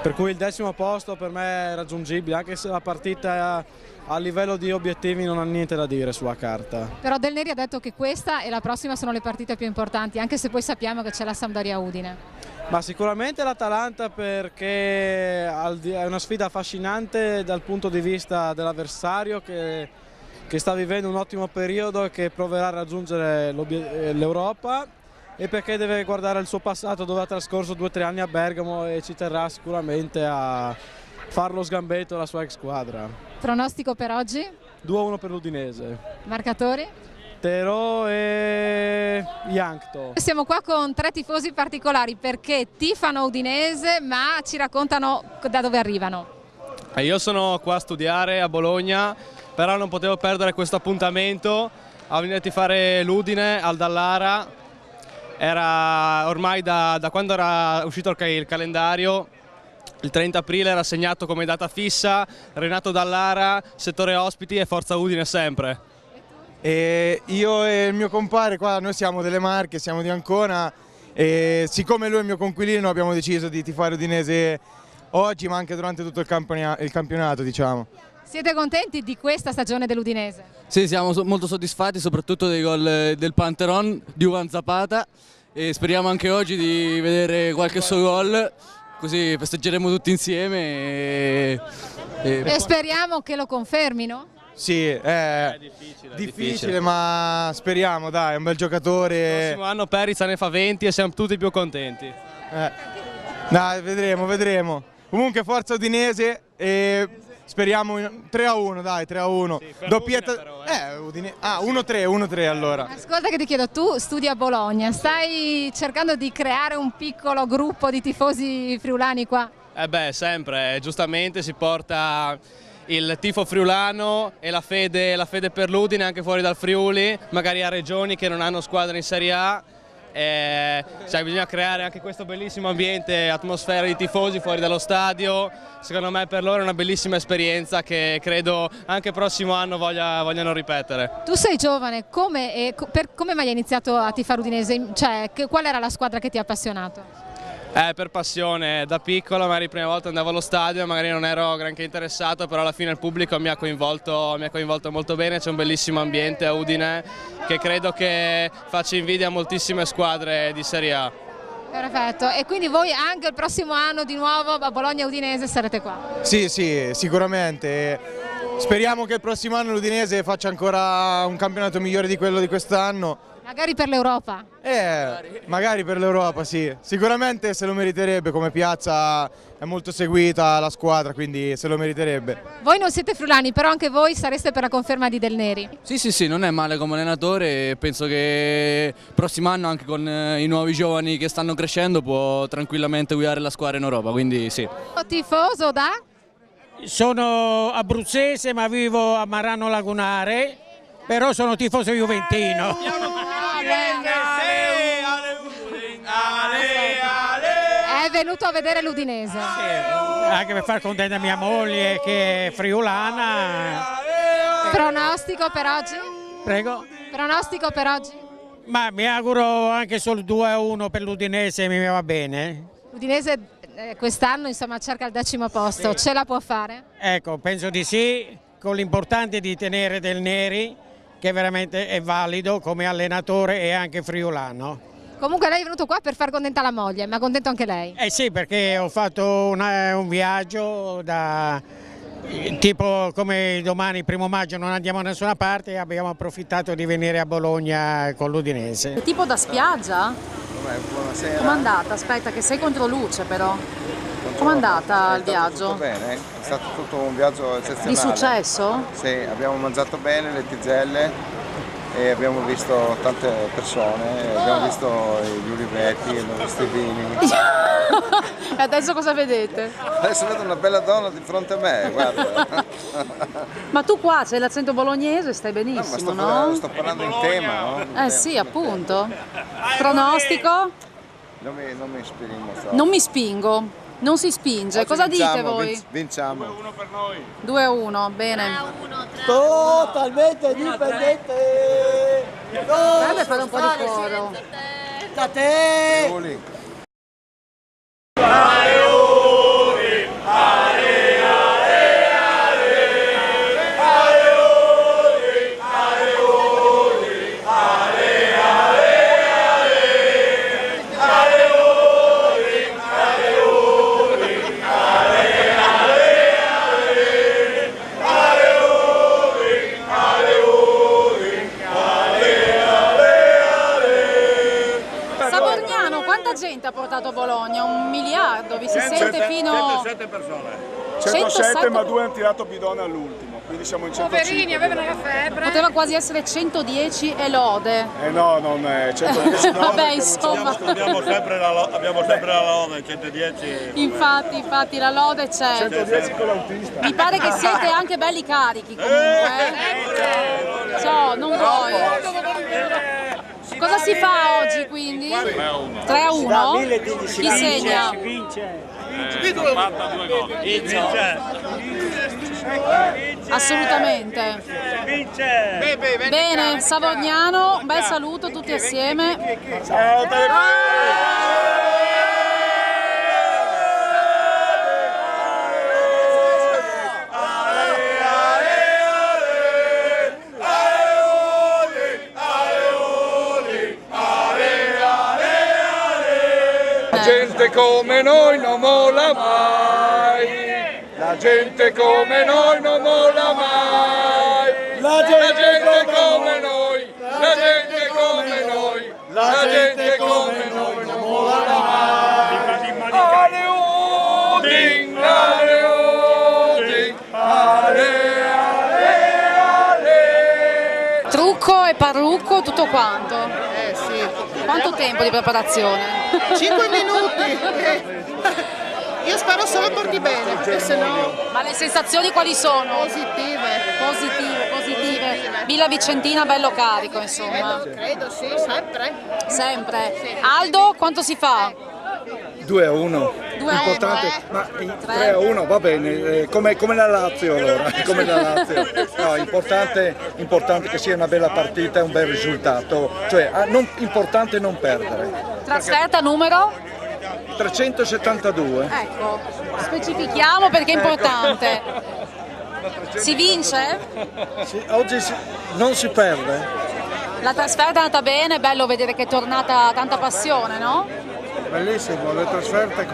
S17: Per cui il 10° posto per me è raggiungibile, anche se la partita a livello di obiettivi non ha niente da dire sulla carta.
S2: Però Del Neri ha detto che questa e la prossima sono le partite più importanti, anche se poi sappiamo che c'è la Sampdoria Udine.
S17: Ma sicuramente l'Atalanta, perché è una sfida affascinante dal punto di vista dell'avversario che sta vivendo un ottimo periodo e che proverà a raggiungere l'Europa, e perché deve guardare il suo passato, dove ha trascorso 2 o 3 anni a Bergamo, e ci terrà sicuramente a fare lo sgambetto alla sua ex squadra.
S2: Pronostico per oggi?
S17: 2-1 per l'Udinese.
S2: Marcatori?
S17: Tero e Yankto.
S2: Siamo qua con 3 tifosi particolari perché tifano udinese, ma ci raccontano da dove arrivano.
S18: Io sono qua a studiare a Bologna, però non potevo perdere questo appuntamento a venire a tifare l'Udine al Dallara. Era ormai da quando era uscito il calendario, il 30 aprile era segnato come data fissa, Renato Dallara, settore ospiti e Forza Udine sempre.
S19: E io e il mio compare qua, noi siamo delle Marche, siamo di Ancona, e siccome lui è il mio conquilino abbiamo deciso di tifare Udinese oggi, ma anche durante tutto il campionato, diciamo.
S2: Siete contenti di questa stagione dell'Udinese?
S23: Sì, siamo molto soddisfatti soprattutto dei gol del Pantheon di Juan Zapata, e speriamo anche oggi di vedere qualche suo gol, così festeggeremo tutti insieme
S2: e speriamo che lo confermino?
S19: Sì, è difficile, ma speriamo, dai, è un bel giocatore.
S18: Il prossimo anno Perica ne fa 20 e siamo tutti più contenti.
S19: Dai, vedremo. Comunque forza Udinese e speriamo 3-1, dai, 3-1.
S18: Sì,
S19: doppietta.
S18: Udine, però,
S19: 1-3 allora.
S2: Ascolta che ti chiedo, tu studi a Bologna, stai cercando di creare un piccolo gruppo di tifosi friulani qua?
S18: Sempre, giustamente si porta il tifo friulano e la fede per l'Udine anche fuori dal Friuli, magari a regioni che non hanno squadre in Serie A. Bisogna creare anche questo bellissimo ambiente, atmosfera di tifosi fuori dallo stadio. Secondo me per loro è una bellissima esperienza che credo anche il prossimo anno vogliano ripetere.
S2: Tu sei giovane, come mai hai iniziato a tifare Udinese? Cioè, qual era la squadra che ti ha appassionato?
S18: Per passione, da piccolo magari la prima volta andavo allo stadio, magari non ero granché interessato, però alla fine il pubblico mi ha coinvolto molto bene, c'è un bellissimo ambiente a Udine che credo che faccia invidia a moltissime squadre di Serie A.
S2: Perfetto, e quindi voi anche il prossimo anno di nuovo a Bologna Udinese sarete qua?
S19: Sì, sicuramente. Speriamo che il prossimo anno l'Udinese faccia ancora un campionato migliore di quello di quest'anno.
S2: Magari per l'Europa?
S19: Magari per l'Europa, sì. Sicuramente se lo meriterebbe, come piazza è molto seguita la squadra, quindi se lo meriterebbe.
S2: Voi non siete friulani, però anche voi sareste per la conferma di Del Neri?
S23: Sì, non è male come allenatore, e penso che il prossimo anno anche con i nuovi giovani che stanno crescendo può tranquillamente guidare la squadra in Europa, quindi sì.
S2: Tifoso da?
S25: Sono abruzzese ma vivo a Marano Lagunare, però sono tifoso juventino.
S2: È venuto a vedere l'Udinese.
S25: Anche per far contenta mia moglie che è friulana.
S2: Pronostico per oggi?
S25: Prego?
S2: Pronostico per oggi?
S25: Ma mi auguro anche solo 2-1 per l'Udinese, mi va bene.
S2: L'Udinese quest'anno insomma cerca il 10° posto, ce la può fare?
S25: Ecco, penso di sì, con l'importante di tenere Del Neri, che veramente è valido come allenatore e anche friulano.
S2: Comunque lei è venuto qua per far contenta la moglie, ma contento anche lei?
S25: Eh sì, perché ho fatto un viaggio tipo come domani, 1° maggio, non andiamo da nessuna parte e abbiamo approfittato di venire a Bologna con l'Udinese.
S1: Tipo da spiaggia?
S3: Buonasera.
S1: Com'è andata? Aspetta che sei contro luce però. Com'è andata il viaggio?
S3: Tutto bene, è stato tutto un viaggio eccezionale.
S1: Di successo?
S3: Sì, abbiamo mangiato bene le tigelle e abbiamo visto tante persone, abbiamo visto gli ulivetti, abbiamo visto i vini.
S1: E adesso cosa vedete?
S3: Adesso vedo una bella donna di fronte a me, guarda.
S1: Ma tu qua c'hai l'accento bolognese, stai benissimo, no?
S3: Sto parlando in tema, no?
S1: Sì, appunto. Pronostico?
S3: Non mi ispiriamo troppo.
S1: Non mi spingo. Non si spinge,
S3: Oggi
S1: cosa
S3: vinciamo,
S1: dite voi?
S3: Vinciamo.
S25: 2-1 per noi.
S1: 2-1, bene.
S4: Totalmente dipendente.
S1: Dovrebbe fare un po' di coro.
S4: Da te.
S1: Quanta gente ha portato a Bologna? 1 miliardo? Vi si sente fino...
S9: 107 persone.
S1: 107,
S9: ma 2 hanno tirato bidone all'ultimo, quindi siamo in 105.
S2: Poverini, avevano la febbre.
S1: Poteva quasi essere 110 e lode.
S9: No, non è 110 no.
S1: Vabbè, insomma.
S9: Abbiamo sempre la lode, 110.
S1: Infatti, la lode c'è.
S9: 110 con l'autista.
S1: Mi pare che siete anche belli carichi comunque. Ciao, non vuoi. Cosa si fa oggi quindi? 3-1? Chi segna? Assolutamente. Bene, Savognano, un bel saluto tutti assieme.
S9: La gente come noi non molla mai, la gente come noi non molla mai, la gente come noi, la gente come noi, la gente come noi non molla mai. Ale Udin, ale Udin, ale, ale.
S1: Trucco e parrucco, tutto quanto?
S24: Sì.
S1: Quanto tempo di preparazione?
S24: 5 minuti. Io spero solo porti bene, perché sennò...
S1: Ma le sensazioni quali sono? Positive. Villa Vicentina bello carico, insomma.
S24: Credo, sì, sempre.
S1: Sempre. Aldo, quanto si fa?
S4: 2-1. Importante, ma 3-1 va bene, come la Lazio allora, come la Lazio. No, importante che sia una bella partita e un bel risultato, cioè importante non perdere.
S1: Trasferta numero?
S4: 372.
S1: Ecco, specifichiamo perché è importante. Si vince?
S4: Sì, oggi non si perde.
S1: La trasferta è andata bene, è bello vedere che è tornata tanta passione, no?
S4: Bellissimo, le trasferte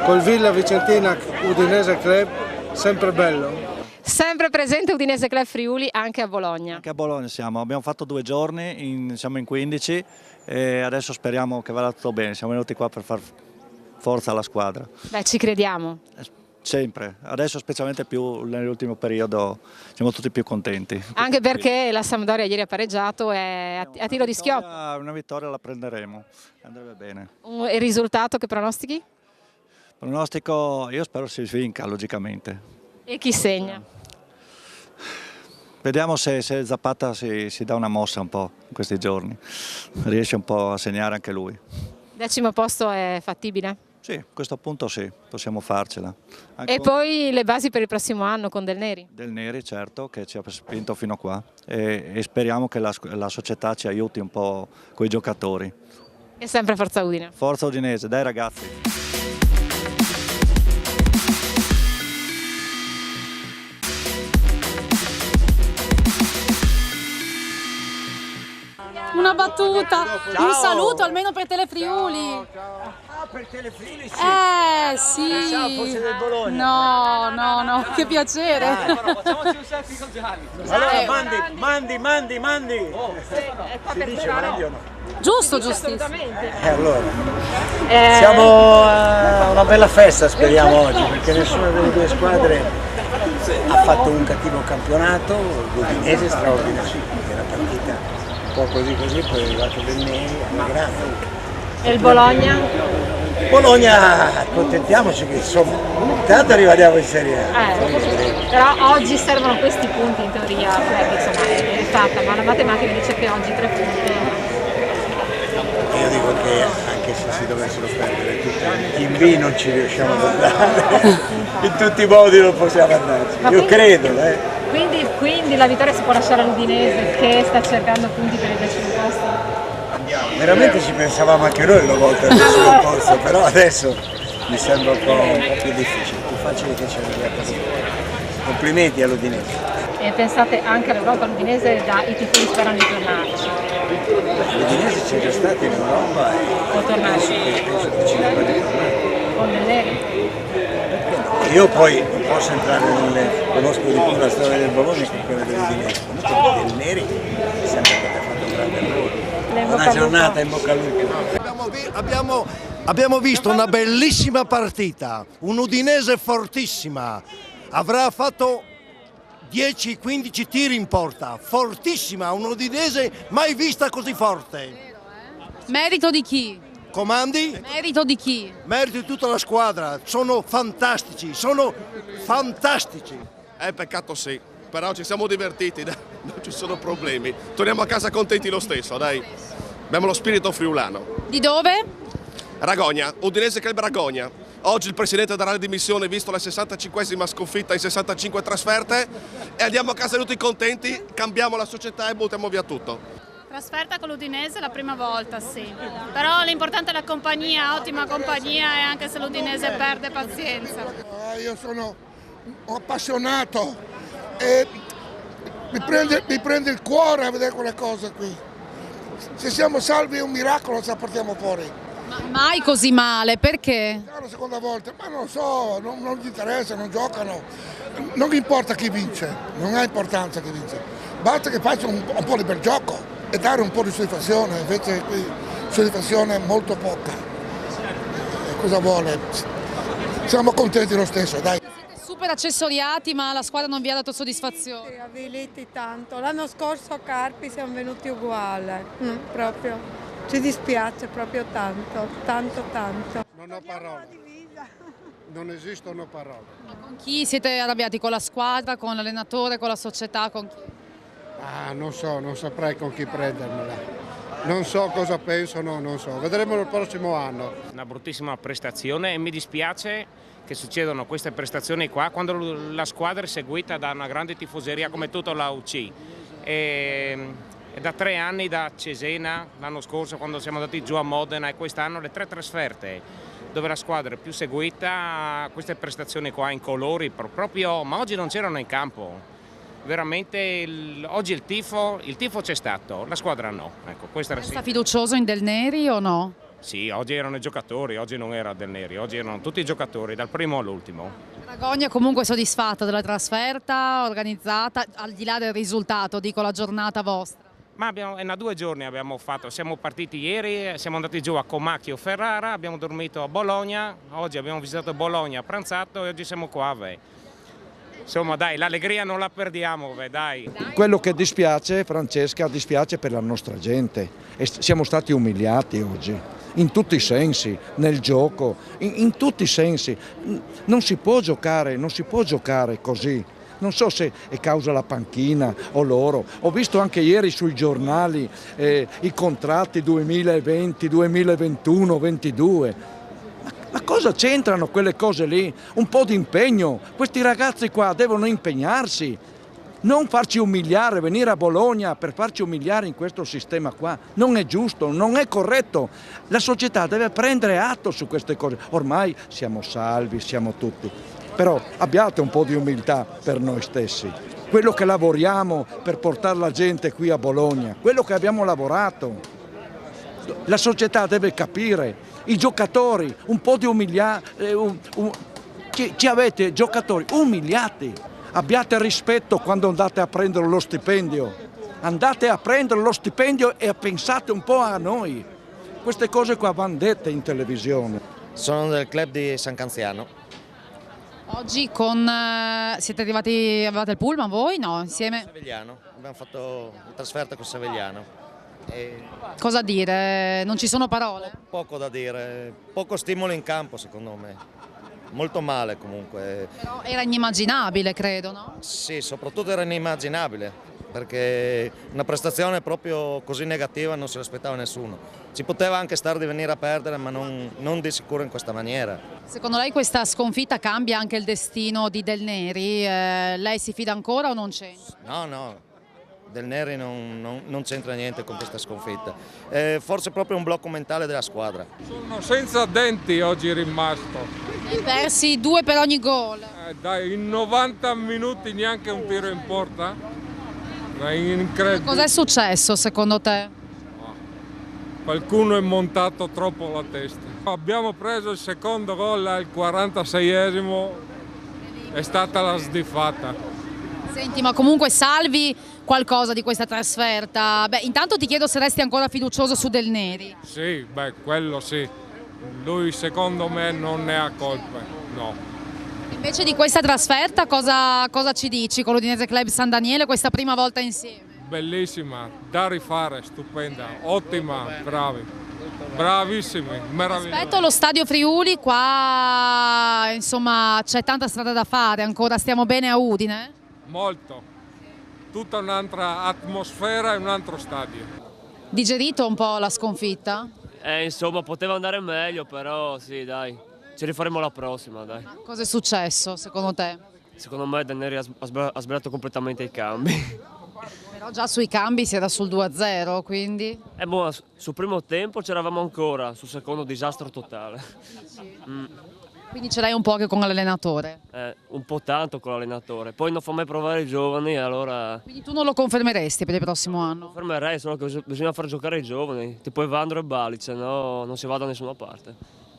S4: col Villa Vicentina Udinese Club, sempre bello.
S2: Sempre presente Udinese Club Friuli anche a Bologna.
S20: Anche a Bologna abbiamo fatto 2 giorni, siamo in 15 e adesso speriamo che vada tutto bene, siamo venuti qua per far forza alla squadra.
S2: Beh, ci crediamo.
S20: Sempre, adesso specialmente più nell'ultimo periodo siamo tutti più contenti.
S2: Anche perché la Sampdoria ieri ha pareggiato e a tiro di schioppo.
S20: Una vittoria la prenderemo, andrebbe bene.
S2: Il risultato che pronostichi?
S20: Pronostico, io spero si vinca logicamente.
S2: E chi segna?
S20: Vediamo se Zapata si dà una mossa un po' in questi giorni, riesce un po' a segnare anche lui.
S2: 10° posto è fattibile?
S20: Sì, a questo punto sì, possiamo farcela.
S2: E poi le basi per il prossimo anno con Del Neri?
S20: Del Neri, certo, che ci ha spinto fino a qua e speriamo che la società ci aiuti un po' con i giocatori.
S2: E sempre Forza Udine.
S20: Forza Udinese, dai ragazzi!
S1: Una battuta, un saluto almeno per Telefriuli.
S6: Ah, per Telefriuli sì.
S1: Sì.
S6: Pensavo fosse del Bologna.
S1: No, che piacere.
S6: Facciamoci un selfie con Gianni. Allora, mandi. Si dice mandi o no?
S1: Giusto, giustissimo.
S6: Allora, siamo a una bella festa speriamo oggi, perché nessuna delle due squadre ha fatto un cattivo campionato, l'Udinese straordinario, era partita un po' così, poi è arrivato Del Neri, alla grande.
S2: E il Bologna?
S6: Bologna, accontentiamoci che insomma, intanto rimaniamo in Serie A.
S2: Però oggi servono questi punti in teoria, perché insomma è fatta, ma la matematica dice che oggi 3 punti.
S6: Io dico che anche se si dovessero perdere tutti in B non ci riusciamo ad andare, in tutti i modi non possiamo andarci, io credo.
S2: Quindi la vittoria si può lasciare all'Udinese che sta cercando punti per il 10° posto?
S6: Veramente ci pensavamo anche noi una volta al 10° posto, però adesso mi sembra un po' più difficile, più facile che ci arriviamo. Complimenti all'Udinese.
S2: E pensate anche all'Europa, l'Udinese i tifosi sperano di tornarci.
S6: L'Udinese c'è già stato in Europa e
S2: può tornare.
S6: Penso che ci debba ritornare.
S2: Con Del Neri?
S6: Io poi non posso entrare conosco di più la storia del Bologna che quella dell'Udinese, comunque Del Neri mi sembra che abbia fatto un grande lavoro. Buona giornata, in bocca al lupo.
S7: Abbiamo visto una bellissima partita, un'Udinese fortissima, avrà fatto 10-15 tiri in porta, fortissima, un'Udinese mai vista così forte.
S1: Merito di chi?
S7: Comandi?
S1: Merito di chi?
S7: Merito di tutta la squadra, sono fantastici.
S5: Peccato sì, però ci siamo divertiti, dai. Non ci sono problemi. Torniamo a casa contenti lo stesso, dai. Abbiamo lo spirito friulano.
S1: Di dove?
S5: Ragogna, Udinese Club Ragogna. Oggi il presidente darà le dimissioni visto la 65esima sconfitta in 65 trasferte e andiamo a casa tutti contenti, cambiamo la società e buttiamo via tutto.
S15: Trasferta con l'Udinese la prima volta, sì. Però l'importante è la compagnia, ottima compagnia e anche se l'Udinese perde pazienza.
S21: Io sono appassionato e mi prende il cuore a vedere quelle cose qui. Se siamo salvi è un miracolo se la portiamo fuori.
S1: Ma mai così male, perché?
S21: La seconda volta, ma non so, non gli interessa, non giocano. Non gli importa chi vince, non ha importanza chi vince. Basta che faccia un po' di bel gioco e dare un po' di soddisfazione, invece qui soddisfazione molto poca. Cosa vuole? Siamo contenti lo stesso, dai.
S1: Siete super accessoriati, ma la squadra non vi ha dato soddisfazione.
S22: Sì, avviliti tanto. L'anno scorso a Carpi siamo venuti uguali, proprio. Ci dispiace proprio tanto.
S21: Non ho parole. Non esistono parole.
S1: Ma con chi siete arrabbiati? Con la squadra, con l'allenatore, con la società? Con chi?
S21: Non so, non saprei con chi prendermela. Non so cosa pensano, non so. Vedremo il prossimo anno.
S26: Una bruttissima prestazione e mi dispiace che succedano queste prestazioni qua quando la squadra è seguita da una grande tifoseria come tutta la UC. E da 3 anni da Cesena, l'anno scorso quando siamo andati giù a Modena e quest'anno le 3 trasferte dove la squadra è più seguita, queste prestazioni qua in colori proprio, ma oggi non c'erano in campo. Veramente oggi il tifo c'è stato, la squadra no. Ecco, questa
S1: Sta fiducioso in Del Neri o no?
S26: Sì, oggi erano i giocatori, oggi non era Del Neri, oggi erano tutti i giocatori, dal primo all'ultimo.
S1: Ragogna comunque soddisfatta della trasferta, organizzata, al di là del risultato, dico la giornata vostra.
S26: Ma in 2 giorni abbiamo fatto, siamo partiti ieri, siamo andati giù a Comacchio, Ferrara, abbiamo dormito a Bologna, oggi abbiamo visitato Bologna, pranzato e oggi siamo qua. Insomma dai, l'allegria non la perdiamo, dai.
S4: Quello che dispiace, Francesca, dispiace per la nostra gente. E siamo stati umiliati oggi, in tutti i sensi, nel gioco, in tutti i sensi. Non si può giocare così. Non so se è causa la panchina o loro. Ho visto anche ieri sui giornali i contratti 2020, 2021, 2022. Ma cosa c'entrano quelle cose lì? Un po' di impegno. Questi ragazzi qua devono impegnarsi. Non farci umiliare, venire a Bologna per farci umiliare in questo sistema qua. Non è giusto, non è corretto. La società deve prendere atto su queste cose. Ormai siamo salvi, siamo tutti. Però abbiate un po' di umiltà per noi stessi. Quello che lavoriamo per portare la gente qui a Bologna, quello che abbiamo lavorato. La società deve capire. I giocatori, un po' di umiliare. Ci avete giocatori umiliati. Abbiate rispetto quando andate a prendere lo stipendio. Andate a prendere lo stipendio e pensate un po' a noi. Queste cose qua vanno dette in televisione.
S8: Sono del club di San Canziano.
S1: Oggi siete arrivati, avevate il pullman voi? No, insieme?
S8: Savigliano, abbiamo fatto la trasferta con Savigliano.
S1: Cosa dire? Non ci sono parole?
S8: Poco da dire, poco stimolo in campo secondo me. Molto male comunque.
S1: Però era inimmaginabile, credo, no?
S8: Sì, soprattutto era inimmaginabile, perché una prestazione proprio così negativa non se l'aspettava nessuno. Ci poteva anche stare di venire a perdere, ma non di sicuro in questa maniera.
S1: Secondo lei questa sconfitta cambia anche il destino di Del Neri? Lei si fida ancora o non c'è?
S8: No. Del Neri non c'entra niente con questa sconfitta. Forse proprio un blocco mentale della squadra.
S9: Sono senza denti oggi rimasto.
S1: E persi 2 per ogni gol.
S9: Dai, in 90 minuti neanche un tiro in porta? È incredibile.
S1: Cos'è successo secondo te?
S9: Qualcuno è montato troppo la testa. Abbiamo preso il secondo gol al 46esimo, è stata la sdiffata.
S1: Senti, ma comunque salvi qualcosa di questa trasferta? Beh, intanto ti chiedo se resti ancora fiducioso su Del Neri.
S9: Sì, quello sì. Lui secondo me non ne ha colpe, no.
S1: Invece di questa trasferta cosa ci dici con l'Udinese Club San Daniele questa prima volta insieme?
S9: Bellissima, da rifare, stupenda, ottima, bravi, bravissimi, meravigliosi.
S1: Rispetto allo Stadio Friuli, qua insomma c'è tanta strada da fare, ancora stiamo bene a Udine?
S9: Molto, tutta un'altra atmosfera e un altro stadio.
S1: Digerito un po' la sconfitta?
S10: Insomma, poteva andare meglio, però sì, dai, ci rifaremo la prossima, dai.
S1: Cosa è successo secondo te?
S10: Secondo me Del Neri ha sbagliato completamente i cambi.
S1: Però già sui cambi si era sul 2-0, quindi?
S10: Sul primo tempo c'eravamo ancora, sul secondo disastro totale.
S1: Quindi ce l'hai un po' anche con l'allenatore?
S10: Un po' tanto con l'allenatore, poi non fa mai provare i giovani, allora...
S1: Quindi tu non lo confermeresti per il prossimo anno?
S10: Confermerei, solo che bisogna far giocare i giovani, tipo Evandro e Balic, se no non si va da nessuna parte.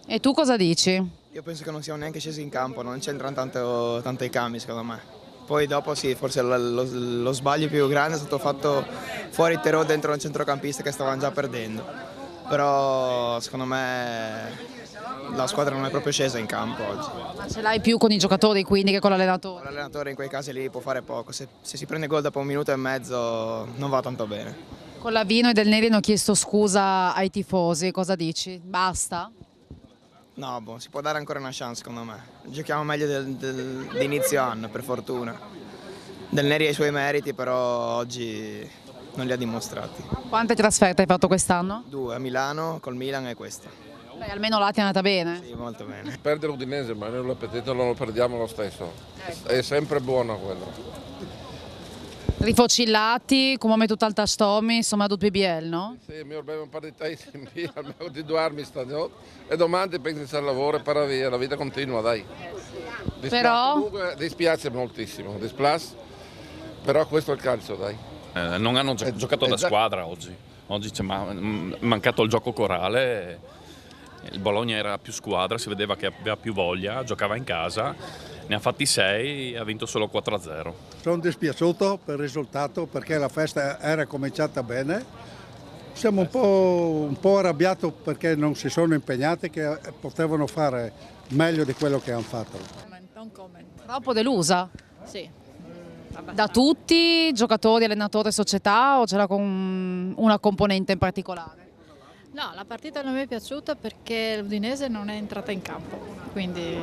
S1: E tu cosa dici?
S11: Io penso che non siamo neanche scesi in campo, non c'entrano tanto i cambi secondo me. Poi dopo sì, forse lo sbaglio più grande è stato fatto fuori Terò dentro un centrocampista che stavano già perdendo. Però secondo me la squadra non è proprio scesa in campo oggi.
S1: Ma ce l'hai più con i giocatori quindi che con l'allenatore?
S11: L'allenatore in quei casi lì può fare poco, se si prende gol dopo 1 minuto e mezzo non va tanto bene.
S1: Con Lavino e Del Neri hanno chiesto scusa ai tifosi, cosa dici? Basta?
S11: No, si può dare ancora una chance secondo me. Giochiamo meglio di inizio anno, per fortuna. Del Neri ha i suoi meriti, però oggi non li ha dimostrati.
S1: Quante trasferte hai fatto quest'anno?
S11: 2, a Milano, col Milan e questa.
S1: Beh, almeno là ti è andata bene.
S11: Sì, molto bene.
S5: Perde l'Udinese, ma noi l'appetito non lo perdiamo lo stesso. È sempre buono quello.
S1: Rifocillati, come tutto il tastomi, insomma, tutto PBL, no?
S5: Sì, mi abbiamo un po' di tempo via, almeno di 2 anni stagione. E domani penso al lavoro e para via, la vita continua, dai.
S1: Però?
S5: Comunque dispiace moltissimo, però questo è il calcio, dai.
S12: Non hanno giocato da squadra oggi. Oggi c'è mancato il gioco corale. Il Bologna era più squadra, si vedeva che aveva più voglia, giocava in casa, ne ha fatti 6 e ha vinto solo 4-0.
S13: Sono dispiaciuto per il risultato perché la festa era cominciata bene. Siamo un po' arrabbiati perché non si sono impegnati, che potevano fare meglio di quello che hanno fatto.
S1: Troppo delusa?
S14: Sì.
S1: Da tutti, giocatori, allenatori, società, o c'era con una componente in particolare?
S14: No, la partita non mi è piaciuta perché l'Udinese non è entrata in campo, quindi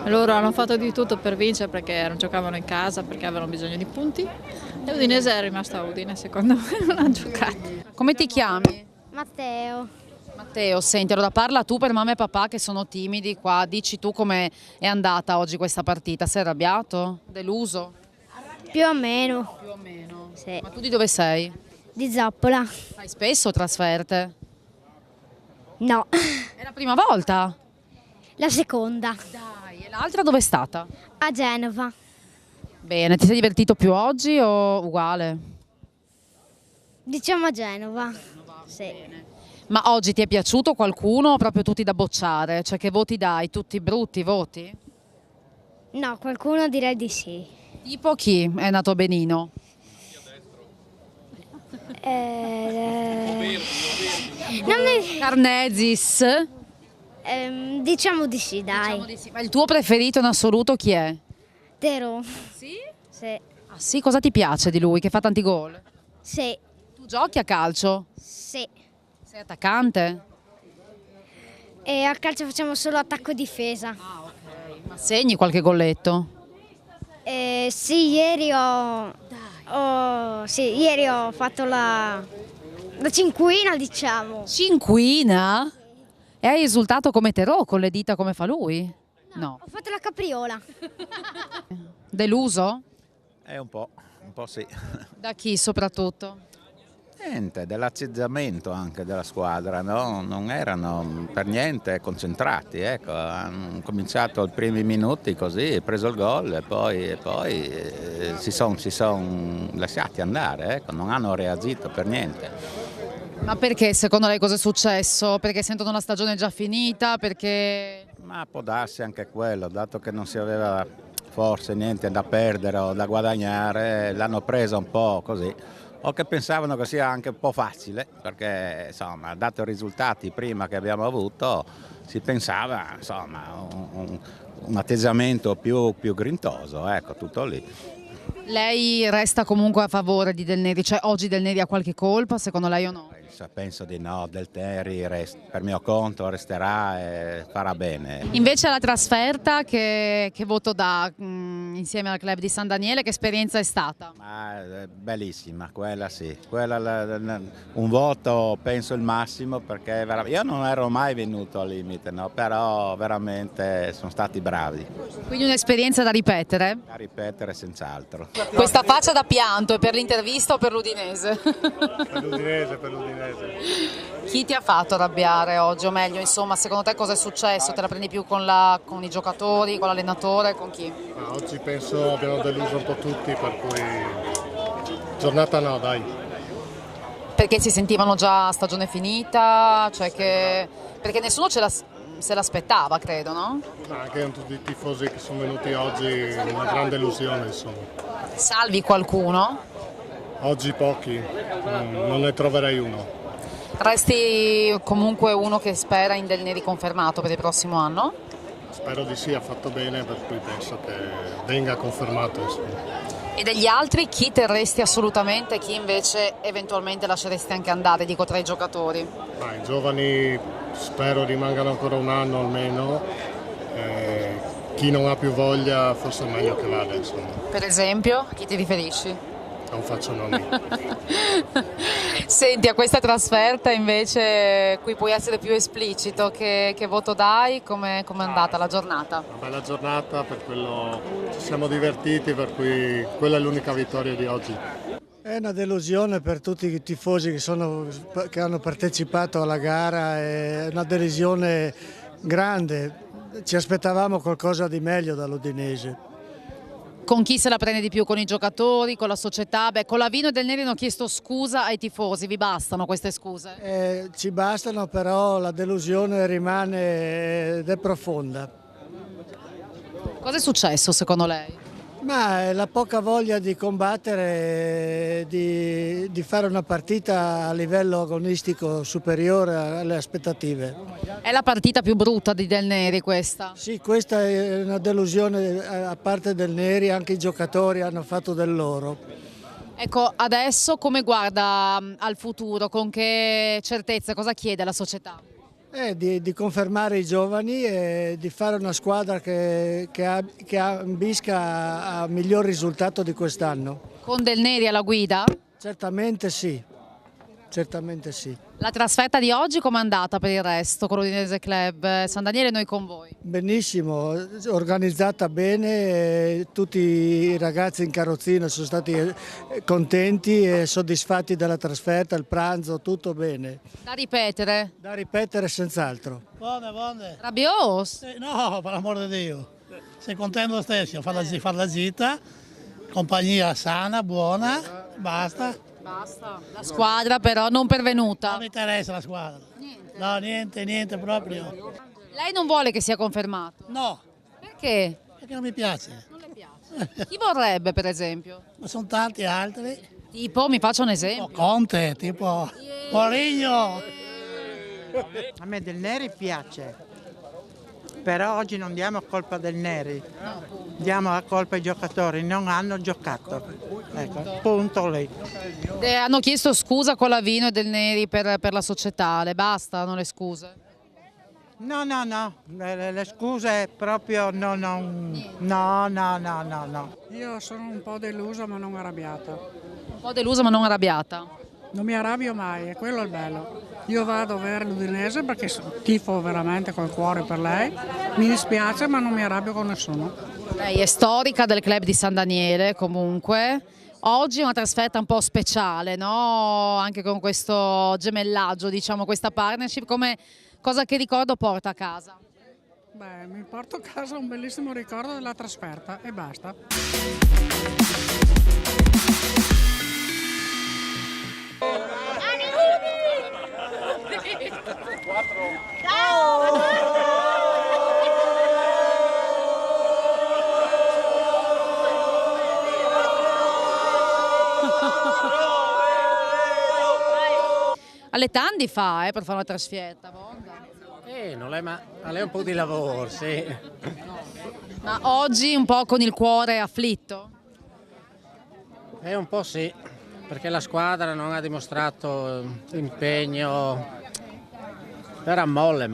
S14: loro hanno fatto di tutto per vincere perché non giocavano in casa, perché avevano bisogno di punti e l'Udinese è rimasta a Udine, secondo me non ha giocato.
S1: Come ti chiami?
S27: Matteo.
S1: Matteo, senti, allora parla tu per mamma e papà che sono timidi qua, dici tu come è andata oggi questa partita, sei arrabbiato? Deluso?
S3: Più o meno.
S1: Più o meno.
S3: Sì.
S1: Ma tu di dove sei?
S3: Di Zappola.
S1: Fai spesso trasferte?
S3: No.
S1: È la prima volta?
S3: La seconda.
S1: Dai, e l'altra dove è stata?
S3: A Genova.
S1: Bene, ti sei divertito più oggi o uguale?
S3: Diciamo a Genova. Sì.
S1: Ma oggi ti è piaciuto qualcuno o proprio tutti da bocciare? Cioè che voti dai? Tutti brutti voti?
S3: No, qualcuno direi di sì.
S1: Tipo chi è nato benino?
S3: Non mi...
S1: Carnesis?
S3: Diciamo di sì, dai.
S1: Diciamo di sì. Ma il tuo preferito in assoluto chi è?
S3: Tero.
S1: Sì?
S3: Sì.
S1: Ah sì, cosa ti piace di lui? Che fa tanti gol?
S3: Sì.
S1: Tu giochi a calcio?
S3: Sì.
S1: Sei attaccante?
S3: E a calcio facciamo solo attacco-difesa.
S1: Ah, ok. Ma segni qualche golletto?
S3: Sì, ieri ho fatto la cinquina, diciamo.
S1: Cinquina? E hai esultato come Terò con le dita come fa lui? No.
S3: Ho fatto la capriola.
S1: Deluso?
S16: Un po' sì.
S1: Da chi soprattutto?
S16: Niente, dell'atteggiamento anche della squadra, no? Non erano per niente concentrati, ecco. Hanno cominciato i primi minuti così, preso il gol e poi si sono lasciati andare, ecco. Non hanno reagito per niente.
S1: Ma perché secondo lei cosa è successo? Perché sentono la stagione già finita? Perché...
S16: Ma può darsi anche quello, dato che non si aveva forse niente da perdere o da guadagnare, l'hanno presa un po' così. O che pensavano che sia anche un po' facile, perché insomma, dato i risultati prima che abbiamo avuto, si pensava insomma un atteggiamento più grintoso, ecco, tutto lì.
S1: Lei resta comunque a favore di Del Neri, cioè oggi Del Neri ha qualche colpa, secondo lei o no?
S16: Penso di no, Del Neri per mio conto resterà e farà bene.
S1: Invece la trasferta che voto dà insieme al club di San Daniele, che esperienza è stata?
S16: Bellissima, quella sì, un voto penso il massimo, perché io non ero mai venuto al limite, no? Però veramente sono stati bravi.
S1: Quindi un'esperienza da ripetere?
S16: Da ripetere senz'altro.
S1: Questa faccia da pianto è per l'intervista o per l'Udinese?
S17: Per l'Udinese.
S1: Chi ti ha fatto arrabbiare oggi, o meglio, insomma, secondo te cosa è successo? Te la prendi più con i giocatori, con l'allenatore, con chi?
S17: Oggi penso abbiamo deluso un po' tutti, per cui giornata no, dai.
S1: Perché si sentivano già stagione finita? Cioè perché nessuno se l'aspettava, credo, no?
S17: Anche tutti i tifosi che sono venuti oggi, una grande illusione, insomma.
S1: Salvi qualcuno?
S17: Oggi pochi, non ne troverei uno.
S1: Resti comunque uno che spera in Del Neri confermato per il prossimo anno?
S17: Spero di sì, ha fatto bene, per cui penso che venga confermato, insomma.
S1: E degli altri chi terresti assolutamente e chi invece eventualmente lasceresti anche andare, dico tra i giocatori?
S17: I giovani spero rimangano ancora un anno almeno, chi non ha più voglia forse è meglio che vada, insomma.
S1: Per esempio, a chi ti riferisci?
S17: Non faccio nomi.
S1: Senti, a questa trasferta invece qui puoi essere più esplicito, che voto dai? Come è andata la giornata?
S17: Una bella giornata, per quello ci siamo divertiti, per cui quella è l'unica vittoria di oggi.
S25: È una delusione per tutti i tifosi che hanno partecipato alla gara, è una delusione grande, ci aspettavamo qualcosa di meglio dall'Udinese.
S1: Con chi se la prende di più? Con i giocatori, con la società? Beh, con l'Avino e Del Neri hanno chiesto scusa ai tifosi, vi bastano queste scuse?
S25: Ci bastano, però la delusione rimane ed è profonda.
S1: Cosa è successo secondo lei?
S25: Ma la poca voglia di combattere, di fare una partita a livello agonistico superiore alle aspettative.
S1: È la partita più brutta di Del Neri questa?
S25: Sì, questa è una delusione, a parte Del Neri anche i giocatori hanno fatto del loro.
S1: Ecco, adesso come guarda al futuro, con che certezza, cosa chiede alla società?
S25: Di confermare i giovani e di fare una squadra che ambisca a miglior risultato di quest'anno.
S1: Con Del Neri alla guida?
S25: Certamente sì, certamente sì.
S1: La trasferta di oggi com'è andata per il resto con l'Udinese Club? San Daniele, noi con voi.
S25: Benissimo, organizzata bene, tutti i ragazzi in carrozzina sono stati contenti e soddisfatti della trasferta, il pranzo, tutto bene.
S1: Da ripetere?
S25: Da ripetere senz'altro.
S2: Buone.
S1: Rabbioso?
S2: No, per l'amor di Dio. Sei contento lo stesso, fare la gita, compagnia sana, buona, basta.
S1: Basta. La squadra però non pervenuta.
S2: Non mi interessa la squadra. Niente. No, niente proprio.
S1: Lei non vuole che sia confermato?
S2: No.
S1: Perché?
S2: Perché non mi piace.
S1: Non le piace? Chi vorrebbe, per esempio?
S2: Ma sono tanti altri.
S1: Tipo, mi faccia un esempio.
S2: Conte, tipo Mourinho.
S18: A me Del Neri piace, però oggi non diamo colpa del Neri, diamo la colpa ai giocatori, non hanno giocato. Ecco, punto lì.
S1: Hanno chiesto scusa con Lavino e Del Neri per la società, le bastano le scuse?
S18: No, le scuse proprio no.
S22: Io sono un po' delusa ma non arrabbiata.
S1: Un po' delusa ma non arrabbiata?
S22: Non mi arrabbio mai, è quello il bello. Io vado a vedere l'Udinese perché tifo veramente col cuore per lei. Mi dispiace ma non mi arrabbio con nessuno.
S1: Lei è storica del club di San Daniele comunque. Oggi è una trasferta un po' speciale, no? Anche con questo gemellaggio, diciamo, questa partnership. Cosa che ricordo porta a casa?
S22: Beh, mi porto a casa un bellissimo ricordo della trasferta e basta.
S1: Alle tandi fa per fare una trasferta.
S18: Non è, ma lei un po' di lavoro, sì.
S1: Ma oggi un po' con il cuore afflitto?
S18: Un po' sì, perché la squadra non ha dimostrato impegno, era molle.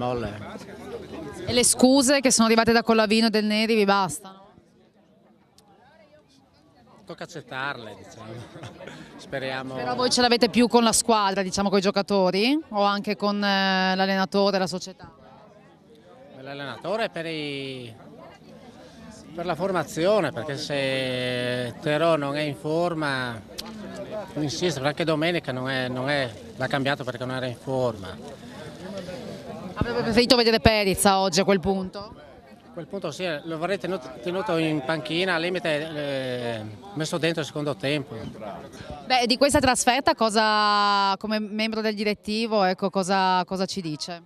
S1: E le scuse che sono arrivate da Collavino e Del Neri vi bastano?
S18: Tocca accettarle, diciamo. Speriamo.
S1: Però voi ce l'avete più con la squadra, diciamo, con i giocatori o anche con l'allenatore e la società?
S18: L'allenatore per la formazione, perché se Terò non è in forma, insisto, anche domenica non è, l'ha cambiato perché non era in forma.
S1: Avrebbe preferito vedere Perica oggi a quel punto?
S18: A quel punto sì, lo avrei tenuto in panchina, al limite messo dentro il secondo tempo.
S1: Beh, di questa trasferta come membro del direttivo, ecco, cosa ci dice?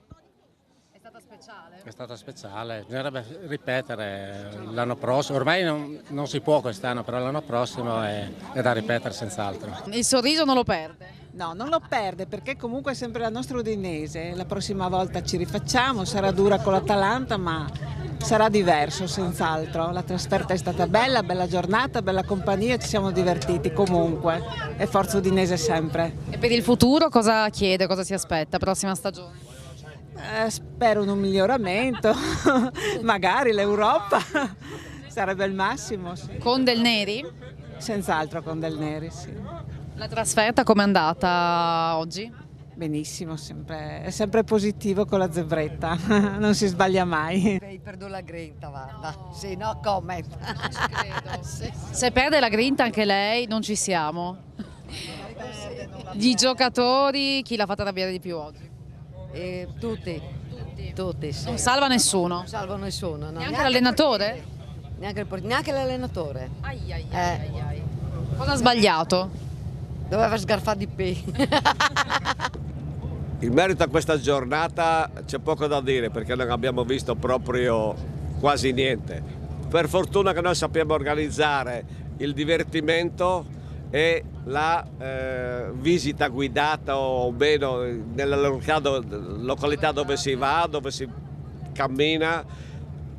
S1: È stata speciale?
S18: È stata speciale, bisognerebbe ripetere l'anno prossimo, ormai non si può quest'anno, però l'anno prossimo è da ripetere senz'altro.
S1: Il sorriso non lo perde?
S19: No, non lo perde perché comunque è sempre la nostra Udinese, la prossima volta ci rifacciamo, sarà dura con l'Atalanta ma sarà diverso senz'altro. La trasferta è stata bella giornata, bella compagnia, ci siamo divertiti comunque e forza Udinese sempre.
S1: E per il futuro cosa chiede, cosa si aspetta, prossima stagione?
S19: Spero un miglioramento, magari l'Europa, sarebbe il massimo. Sì.
S1: Con Del Neri?
S19: Senz'altro con Del Neri, sì.
S1: La trasferta com'è andata oggi?
S19: Benissimo, è sempre positivo con la zebretta, non si sbaglia mai.
S20: Perdo la grinta, guarda. Sì, no comment.
S1: Se perde la grinta anche lei, non ci siamo. Gli giocatori, chi l'ha fatta arrabbiare di più oggi?
S20: Tutti, sì.
S1: Non salva nessuno?
S20: Non salva nessuno. No.
S1: Neanche l'allenatore?
S20: Neanche l'allenatore.
S1: Cosa ha sbagliato?
S20: Doveva sgarfare di più.
S23: In merito a questa giornata c'è poco da dire perché non abbiamo visto proprio quasi niente. Per fortuna che noi sappiamo organizzare il divertimento e la visita guidata o meno nella località dove si va, dove si cammina.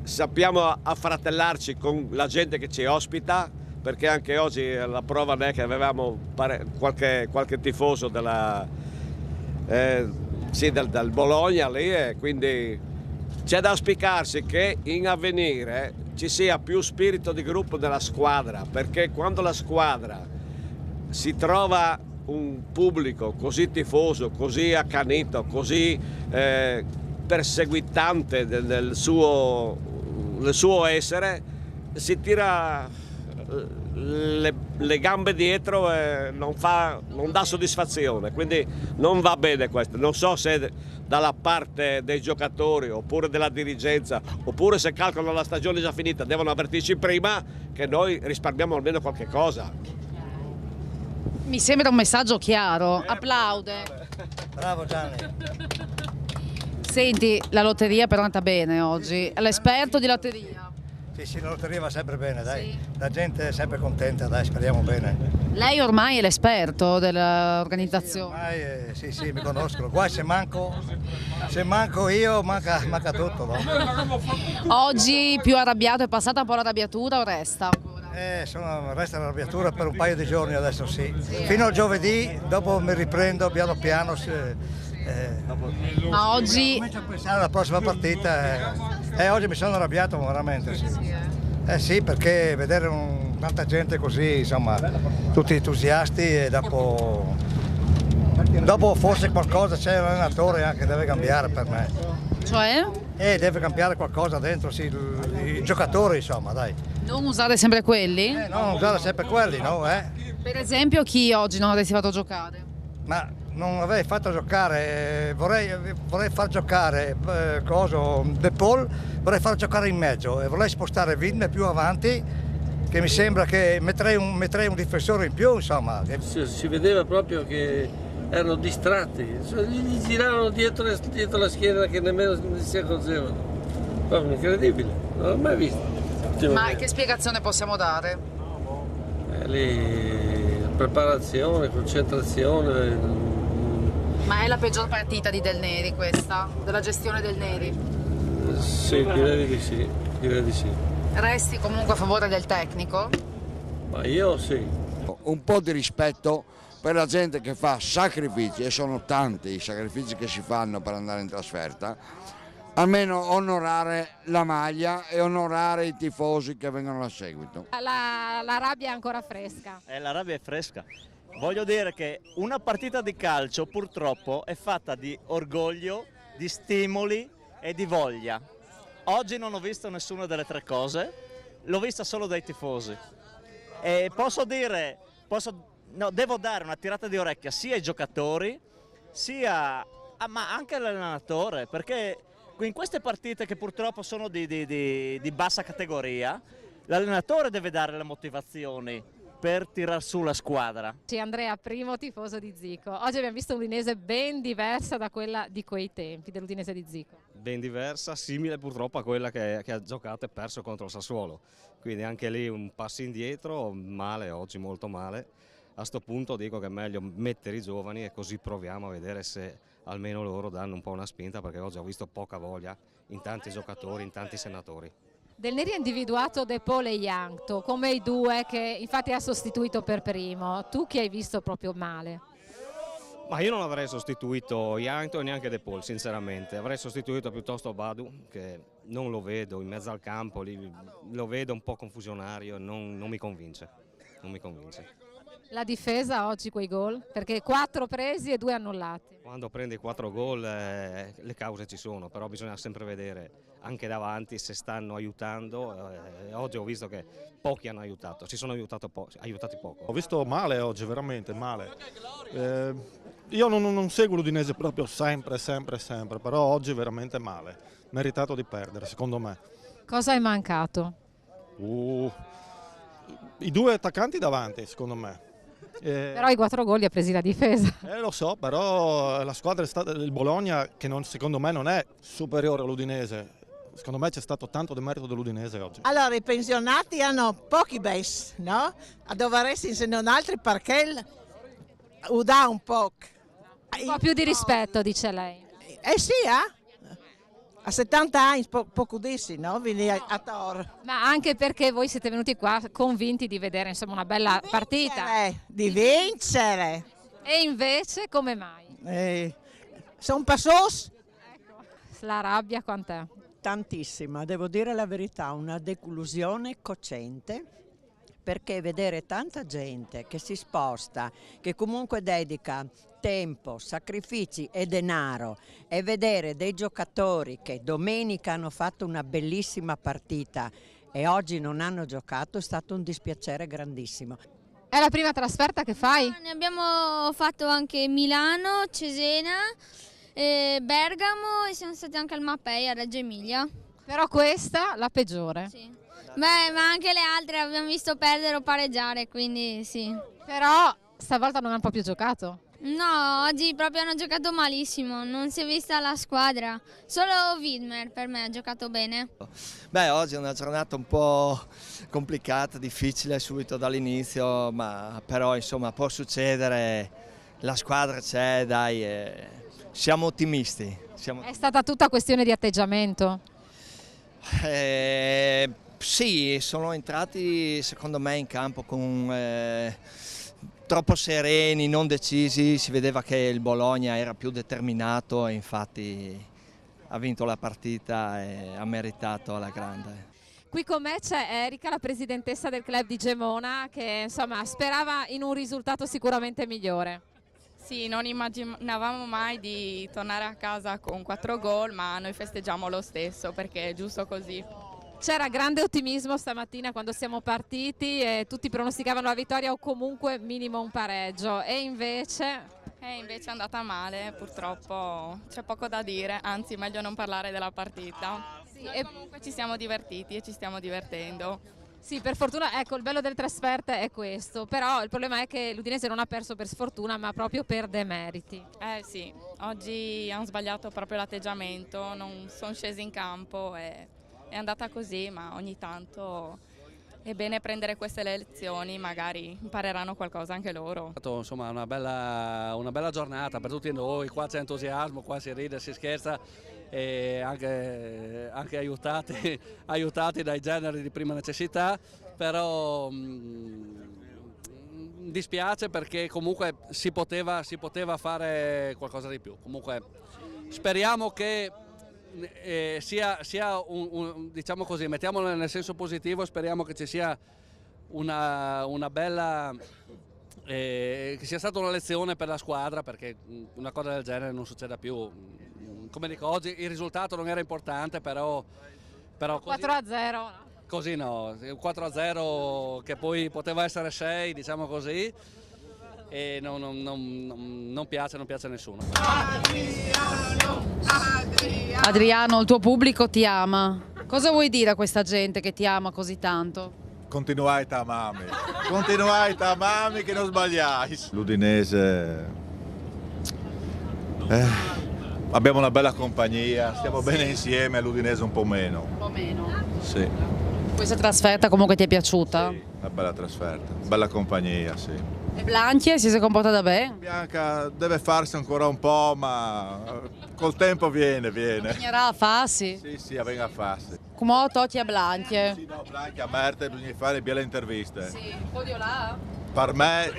S23: Sappiamo affratellarci con la gente che ci ospita, perché anche oggi la prova è che avevamo qualche tifoso del Bologna lì, e quindi c'è da auspicarsi che in avvenire ci sia più spirito di gruppo della squadra, perché quando la squadra si trova un pubblico così tifoso, così accanito, così perseguitante del suo essere, si tira le gambe dietro e non dà soddisfazione, quindi non va bene questo. Non so se dalla parte dei giocatori oppure della dirigenza, oppure se calcolano la stagione già finita, devono avvertirci prima che noi risparmiamo almeno qualche cosa.
S1: Mi sembra un messaggio chiaro, applaude.
S6: Bravo Gianni.
S1: Senti, la lotteria però è andata bene oggi, l'esperto di lotteria.
S6: Sì, la lotteria va sempre bene, dai. La gente è sempre contenta, dai, speriamo bene.
S1: Lei ormai è l'esperto dell'organizzazione.
S6: Sì, mi conoscono. Qua se manco io, manca tutto. No?
S1: Oggi più arrabbiato, è passata un po' l'arrabbiatura o resta ancora?
S6: Resta l'arrabbiatura per un paio di giorni adesso sì. Fino al giovedì, dopo mi riprendo piano piano.
S1: Ma oggi
S6: comincio a pensare alla prossima partita oggi mi sono arrabbiato veramente sì, perché vedere tanta gente così, insomma, tutti entusiasti e dopo forse qualcosa c'è l'allenatore anche deve cambiare per me.
S1: Cioè?
S6: Deve cambiare qualcosa dentro, sì, i giocatori, insomma, dai.
S1: Non usare sempre quelli?
S6: Non usare sempre quelli, no?
S1: Per esempio chi oggi non avresti fatto giocare?
S6: Ma non avrei fatto giocare, vorrei far giocare De Paul, vorrei far giocare in mezzo e vorrei spostare Widmer più avanti, che mi sembra che metterei un difensore in più, insomma.
S7: Si vedeva proprio che erano distratti, gli giravano dietro la schiena che nemmeno si accorgevano. Proprio incredibile, non l'ho mai visto.
S1: Ma che spiegazione possiamo dare?
S7: Lì preparazione, concentrazione.
S1: Ma è la peggior partita di Del Neri questa, della gestione Del Neri?
S7: Sì, direi di sì.
S1: Resti comunque a favore del tecnico?
S7: Ma io sì.
S15: Un po' di rispetto per la gente che fa sacrifici, e sono tanti i sacrifici che si fanno per andare in trasferta, almeno onorare la maglia e onorare i tifosi che vengono a seguito.
S21: La rabbia è ancora fresca.
S24: La rabbia è fresca. Voglio dire che una partita di calcio purtroppo è fatta di orgoglio, di stimoli e di voglia. Oggi non ho visto nessuna delle tre cose, l'ho vista solo dai tifosi. E devo dare una tirata di orecchia sia ai giocatori, ma anche all'allenatore, perché in queste partite che purtroppo sono di bassa categoria, l'allenatore deve dare le motivazioni per tirar su la squadra.
S21: Sì, Andrea, primo tifoso di Zico. Oggi abbiamo visto un'Udinese ben diversa da quella di quei tempi, dell'Udinese di Zico.
S26: Ben diversa, simile purtroppo a quella che ha giocato e perso contro il Sassuolo. Quindi anche lì un passo indietro, male, oggi molto male. A sto punto dico che è meglio mettere i giovani e così proviamo a vedere se almeno loro danno un po' una spinta, perché oggi ho visto poca voglia in tanti giocatori, in tanti senatori.
S21: Del Neri ha individuato De Paul e Jankto come i due che infatti ha sostituito per primo. Tu chi hai visto proprio male?
S26: Ma io non avrei sostituito Jankto e neanche De Paul, sinceramente. Avrei sostituito piuttosto Badu, che non lo vedo in mezzo al campo, lo vedo un po' confusionario, non mi convince.
S21: La difesa oggi quei gol? Perché 4 presi e 2 annullati.
S26: Quando prendi 4 gol le cause ci sono, però bisogna sempre vedere anche davanti se stanno aiutando. Oggi ho visto che pochi hanno aiutato, si sono aiutati poco.
S27: Ho visto male oggi, veramente male. Io non seguo l'Udinese proprio sempre, però oggi veramente male. Meritato di perdere, secondo me.
S21: Cosa è mancato?
S27: I 2 attaccanti davanti, secondo me.
S21: Però i 4 gol li ha presi la difesa.
S27: Lo so, però la squadra è stata il Bologna, che secondo me non è superiore all'Udinese. Secondo me c'è stato tanto demerito dell'Udinese oggi.
S28: Allora, i pensionati hanno pochi bes, no? Dovresti insegnare altri perché dà un po'.
S21: Un po' più di rispetto, dice lei.
S28: Sì, a 70 anni poco dissi, no? Vieni a Tor.
S21: Ma anche perché voi siete venuti qua convinti di vedere insomma una bella partita.
S28: Di vincere.
S21: E invece come mai?
S28: Sono passos.
S21: Ecco, la rabbia quant'è?
S29: Tantissima, devo dire la verità, una declusione cocente,
S4: perché vedere tanta gente che si sposta, che comunque dedica tempo, sacrifici e denaro, e vedere dei giocatori che domenica hanno fatto una bellissima partita e oggi non hanno giocato è stato un dispiacere grandissimo.
S21: È la prima trasferta che fai?
S5: Ne abbiamo fatto anche Milano, Cesena, Bergamo e siamo stati anche al Mapei a Reggio Emilia.
S21: Però questa la peggiore.
S5: Sì. Beh, ma anche le altre abbiamo visto perdere o pareggiare, quindi sì.
S21: Però stavolta non hanno proprio giocato.
S5: No, oggi proprio hanno giocato malissimo, non si è vista la squadra. Solo Widmer per me ha giocato bene.
S8: Beh, oggi è una giornata un po' complicata, difficile subito dall'inizio, ma però insomma può succedere, la squadra c'è, dai, siamo ottimisti.
S21: È stata tutta questione di atteggiamento?
S8: Sì, sono entrati secondo me in campo con troppo sereni, non decisi, si vedeva che il Bologna era più determinato e infatti ha vinto la partita e ha meritato alla grande.
S21: Qui con me c'è Erika, la presidentessa del club di Gemona, che insomma sperava in un risultato sicuramente migliore.
S9: Sì, non immaginavamo mai di tornare a casa con 4 gol, ma noi festeggiamo lo stesso perché è giusto così.
S21: C'era grande ottimismo stamattina quando siamo partiti e tutti pronosticavano la vittoria o comunque minimo un pareggio, e invece
S9: Invece è andata male, purtroppo c'è poco da dire, anzi meglio non parlare della partita.
S21: Sì,
S9: e comunque ci siamo divertiti e ci stiamo divertendo.
S21: Sì, per fortuna, ecco, il bello delle trasferte è questo, però il problema è che l'Udinese non ha perso per sfortuna ma proprio per demeriti.
S9: Sì, oggi hanno sbagliato proprio l'atteggiamento, non sono scesi in campo e è andata così, ma ogni tanto è bene prendere queste lezioni, magari impareranno qualcosa anche loro.
S10: Insomma, una bella giornata per tutti noi, qua c'è entusiasmo, qua si ride, si scherza e anche aiutati dai generi di prima necessità, però dispiace perché comunque si poteva fare qualcosa di più. Comunque speriamo che sia diciamo così, mettiamolo nel senso positivo, speriamo che ci sia una bella che sia stata una lezione per la squadra, perché una cosa del genere non succeda più. Come dico, oggi il risultato non era importante, però così,
S21: 4-0
S10: così no, 4-0 che poi poteva essere 6, diciamo così, e non piace a nessuno.
S1: Adriano, il tuo pubblico ti ama. Cosa vuoi dire a questa gente che ti ama così tanto?
S11: Continuai tamami che non sbagliai. L'Udinese, abbiamo una bella compagnia, stiamo bene insieme, l'Udinese un po' meno.
S1: Un po' meno?
S11: Sì.
S1: Questa trasferta comunque ti è piaciuta?
S11: Sì, una bella trasferta, bella compagnia, sì.
S1: E Blanchie si è comportata bene?
S11: Bianca deve farsi ancora un po', ma col tempo viene.
S1: Bisognerà a farsi?
S11: Sì, venga a farsi.
S1: Come tocchi a Blanchie?
S11: Sì, no, Blanchie a Merte bisogna fare belle interviste.
S1: Sì, un po' di là?
S11: Per me,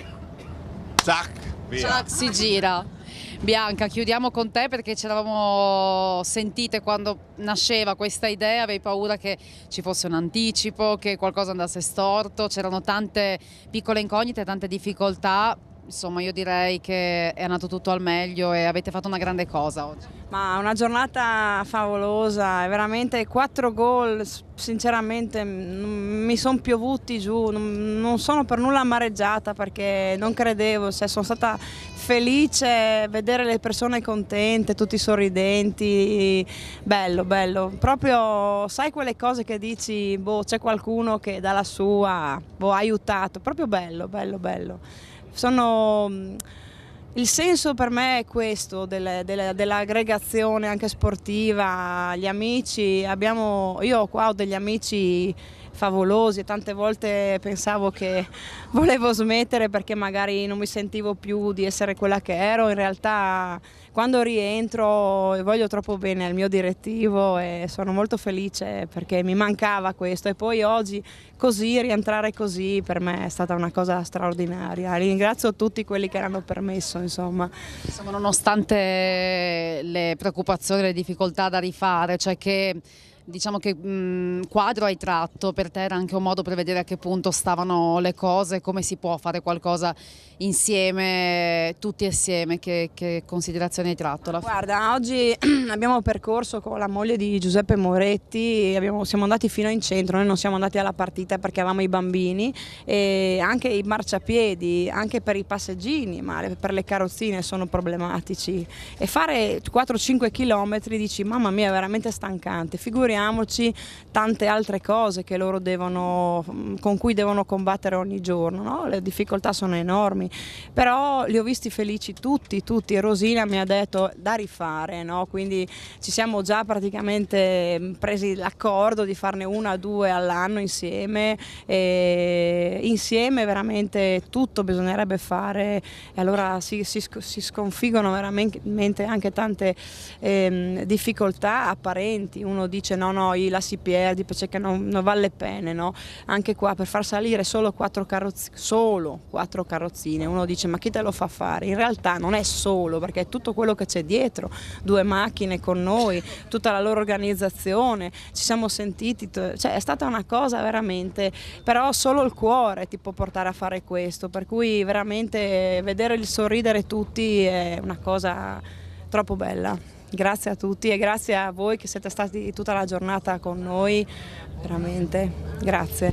S11: zac, via.
S1: Zac, si gira. Bianca, chiudiamo con te perché ci eravamo sentite quando nasceva questa idea, avevi paura che ci fosse un anticipo, che qualcosa andasse storto, c'erano tante piccole incognite, tante difficoltà, insomma io direi che è andato tutto al meglio e avete fatto una grande cosa oggi.
S19: Ma una giornata favolosa, veramente 4 gol, sinceramente mi sono piovuti giù, non sono per nulla amareggiata perché non credevo, sono stata felice vedere le persone contente, tutti sorridenti, bello, proprio sai quelle cose che dici, boh, c'è qualcuno che dà la sua, boh, ha aiutato, proprio bello. Il senso per me è questo, dell'aggregazione anche sportiva, gli amici, io qua ho degli amici favolosi e tante volte pensavo che volevo smettere perché magari non mi sentivo più di essere quella che ero, in realtà quando rientro voglio troppo bene al mio direttivo e sono molto felice perché mi mancava questo e poi oggi così, rientrare così per me è stata una cosa straordinaria. Ringrazio tutti quelli che l'hanno permesso, insomma.
S1: Nonostante le preoccupazioni, le difficoltà da rifare, cioè che Diciamo che quadro hai tratto, per te era anche un modo per vedere a che punto stavano le cose, come si può fare qualcosa insieme, tutti assieme, che considerazioni hai tratto?
S2: Guarda, oggi abbiamo percorso con la moglie di Giuseppe Moretti, siamo andati fino in centro, noi non siamo andati alla partita perché avevamo i bambini, e anche i marciapiedi, anche per i passeggini, ma per le carrozzine sono problematici, e fare 4-5 chilometri dici mamma mia, è veramente stancante, figuriamoci tante altre cose che loro con cui devono combattere ogni giorno, no? Le difficoltà sono enormi, però li ho visti felici tutti, e Rosina mi ha detto da rifare, no? Quindi ci siamo già praticamente presi l'accordo di farne 1 o 2 all'anno insieme, e insieme veramente tutto bisognerebbe fare, e allora si sconfiggono veramente anche tante difficoltà apparenti. Uno dice no, la si perde perché non vale pena, no? Anche qua per far salire solo 4 carrozzine, uno dice ma chi te lo fa fare? In realtà non è solo, perché è tutto quello che c'è dietro, 2 macchine con noi, tutta la loro organizzazione, ci siamo sentiti, cioè è stata una cosa veramente, però solo il cuore ti può portare a fare questo, per cui veramente vedere il sorridere tutti è una cosa troppo bella. Grazie a tutti e grazie a voi che siete stati tutta la giornata con noi, veramente, grazie.